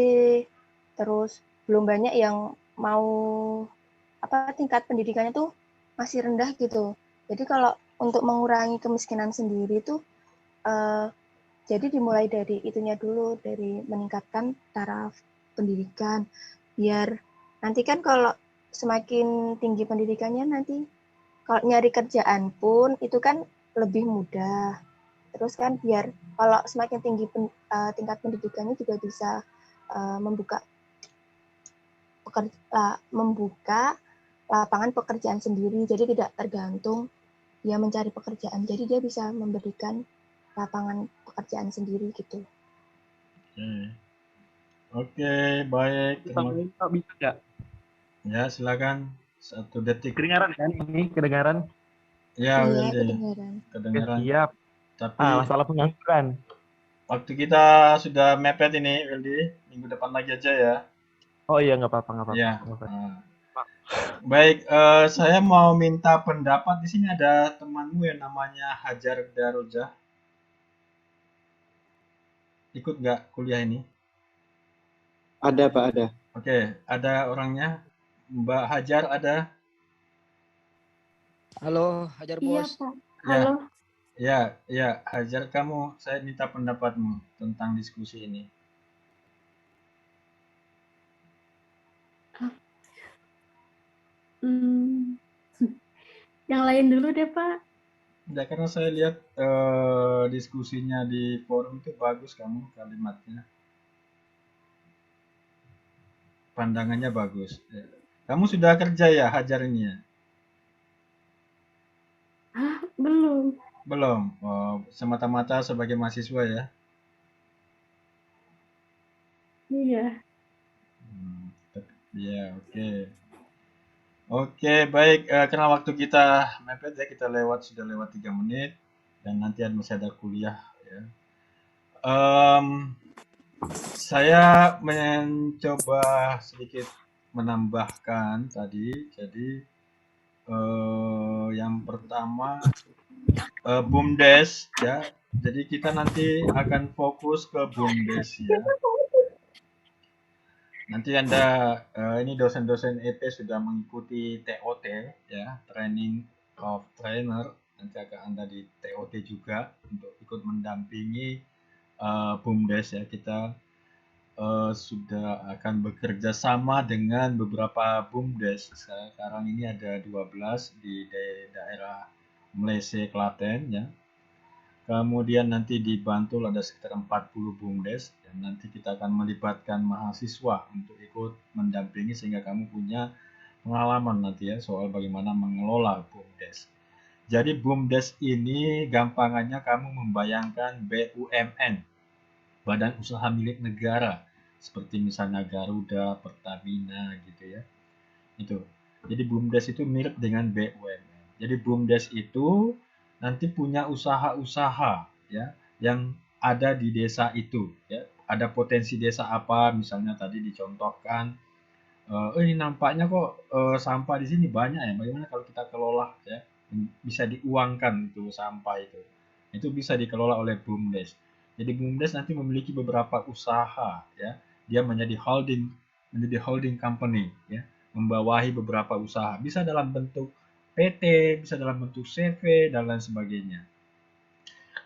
terus belum banyak yang mau tingkat pendidikannya tuh masih rendah gitu. Jadi kalau untuk mengurangi kemiskinan sendiri tuh jadi dimulai dari itunya dulu, dari meningkatkan taraf pendidikan, biar nanti kan kalau semakin tinggi pendidikannya nanti kalau nyari kerjaan pun itu kan lebih mudah. Terus kan biar kalau semakin tinggi tingkat pendidikannya juga bisa membuka lapangan pekerjaan sendiri, jadi tidak tergantung dia mencari pekerjaan, jadi dia bisa memberikan lapangan pekerjaan sendiri gitu. Oke, baik. Tambahin, Pak, bisa nggak? Ya, silakan. 1 detik. Kedengaran kan ini? Kedengaran? Ya, Iya, Willy. kedengaran. Kedengaran. Siap. Tapi Masalah pengangguran. waktu kita sudah mepet ini, Willy. Minggu depan lagi aja ya. Oh iya, nggak apa-apa. Ya. Baik, saya mau minta pendapat. Di sini ada temanmu yang namanya Hajar Daroja. Ikut nggak kuliah ini? Ada Pak, ada. Oke, ada orangnya. Mbak Hajar ada? Halo, Hajar Iya, Bos. Pak. Ya. Halo. Ya, Hajar, saya minta pendapatmu tentang diskusi ini. Yang lain dulu deh, Pak. Ya, karena saya lihat diskusinya di forum itu bagus kamu kalimatnya. Pandangannya bagus. Ya. Kamu sudah kerja ya, Hajar ini ya? Belum. Belum. Semata-mata sebagai mahasiswa ya? Iya. Ya, oke. Oke, baik. Karena waktu kita mepet ya, kita sudah lewat 3 menit. Dan nanti masih ada kuliah ya. Saya mencoba sedikit menambahkan tadi. Jadi yang pertama BUMDes ya. Jadi kita nanti akan fokus ke BUMDes ya. Nanti Anda ini dosen-dosen EP sudah mengikuti TOT ya, Training of Trainer. Nanti akan Anda di TOT juga untuk ikut mendampingi BUMDes ya. Kita sudah akan bekerja sama dengan beberapa BUMDes. Sekarang ini ada 12 di daerah Mlese, Klaten ya. Kemudian nanti di Bantul ada sekitar 40 BUMDes dan nanti kita akan melibatkan mahasiswa untuk ikut mendampingi sehingga kamu punya pengalaman nanti ya soal bagaimana mengelola BUMDes. Jadi BUMDes ini gampangannya kamu membayangkan BUMN, Badan Usaha Milik Negara, seperti misalnya Garuda, Pertamina gitu ya. Itu. Jadi BUMDes itu mirip dengan BUMN. Jadi BUMDes itu nanti punya usaha-usaha ya yang ada di desa itu ya. Ada potensi desa apa misalnya tadi dicontohkan ini nampaknya kok sampah di sini banyak ya. Bagaimana kalau kita kelola ya bisa diuangkan itu sampah itu. Itu bisa dikelola oleh BUMDes. Jadi BUMDes nanti memiliki beberapa usaha ya. Dia menjadi holding company ya, membawahi beberapa usaha. Bisa dalam bentuk PT, bisa dalam bentuk CV, dan lain sebagainya.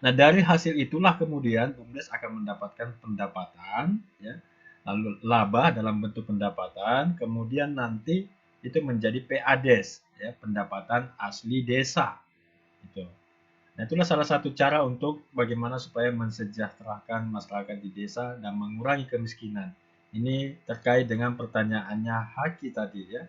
Nah, dari hasil itulah kemudian BUMDes akan mendapatkan pendapatan, ya, lalu laba dalam bentuk pendapatan, kemudian nanti itu menjadi PADes, ya, pendapatan asli desa. Gitu. Nah, itulah salah satu cara untuk bagaimana supaya mensejahterakan masyarakat di desa dan mengurangi kemiskinan. Ini terkait dengan pertanyaannya Haki tadi ya.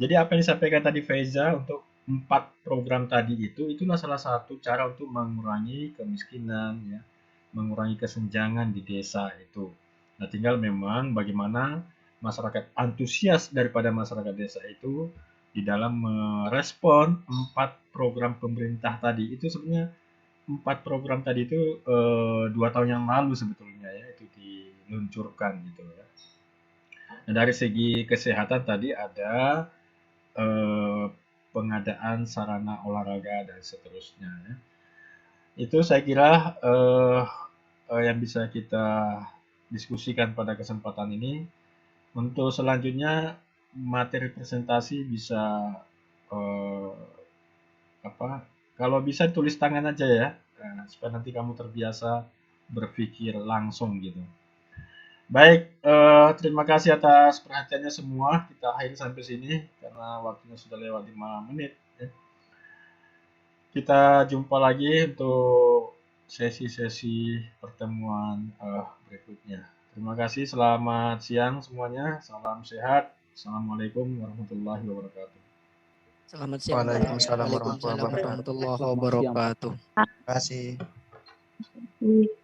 Jadi apa yang disampaikan tadi Faiza untuk 4 program tadi itulah salah satu cara untuk mengurangi kemiskinan ya, mengurangi kesenjangan di desa itu. Nah, tinggal memang bagaimana masyarakat antusias daripada masyarakat desa itu di dalam merespon 4 program pemerintah tadi. Itu sebenarnya 4 program tadi itu 2 tahun yang lalu sebetulnya ya itu diluncurkan gitu ya. Nah, dari segi kesehatan tadi ada pengadaan sarana olahraga dan seterusnya ya. Itu saya kira yang bisa kita diskusikan pada kesempatan ini. Untuk selanjutnya materi presentasi bisa Kalau bisa tulis tangan aja ya, supaya nanti kamu terbiasa berpikir langsung gitu. Baik, terima kasih atas perhatiannya semua. Kita akhiri sampai sini karena waktunya sudah lewat 5 menit. Ya. Kita jumpa lagi untuk sesi-sesi pertemuan berikutnya. Terima kasih, selamat siang semuanya. Salam sehat. Assalamualaikum warahmatullahi wabarakatuh. Selamat siang. Waalaikumsalam warahmatullahi Waalaikumsalam wabarakatuh. warahmatullahi wabarakatuh. Terima kasih. Iya.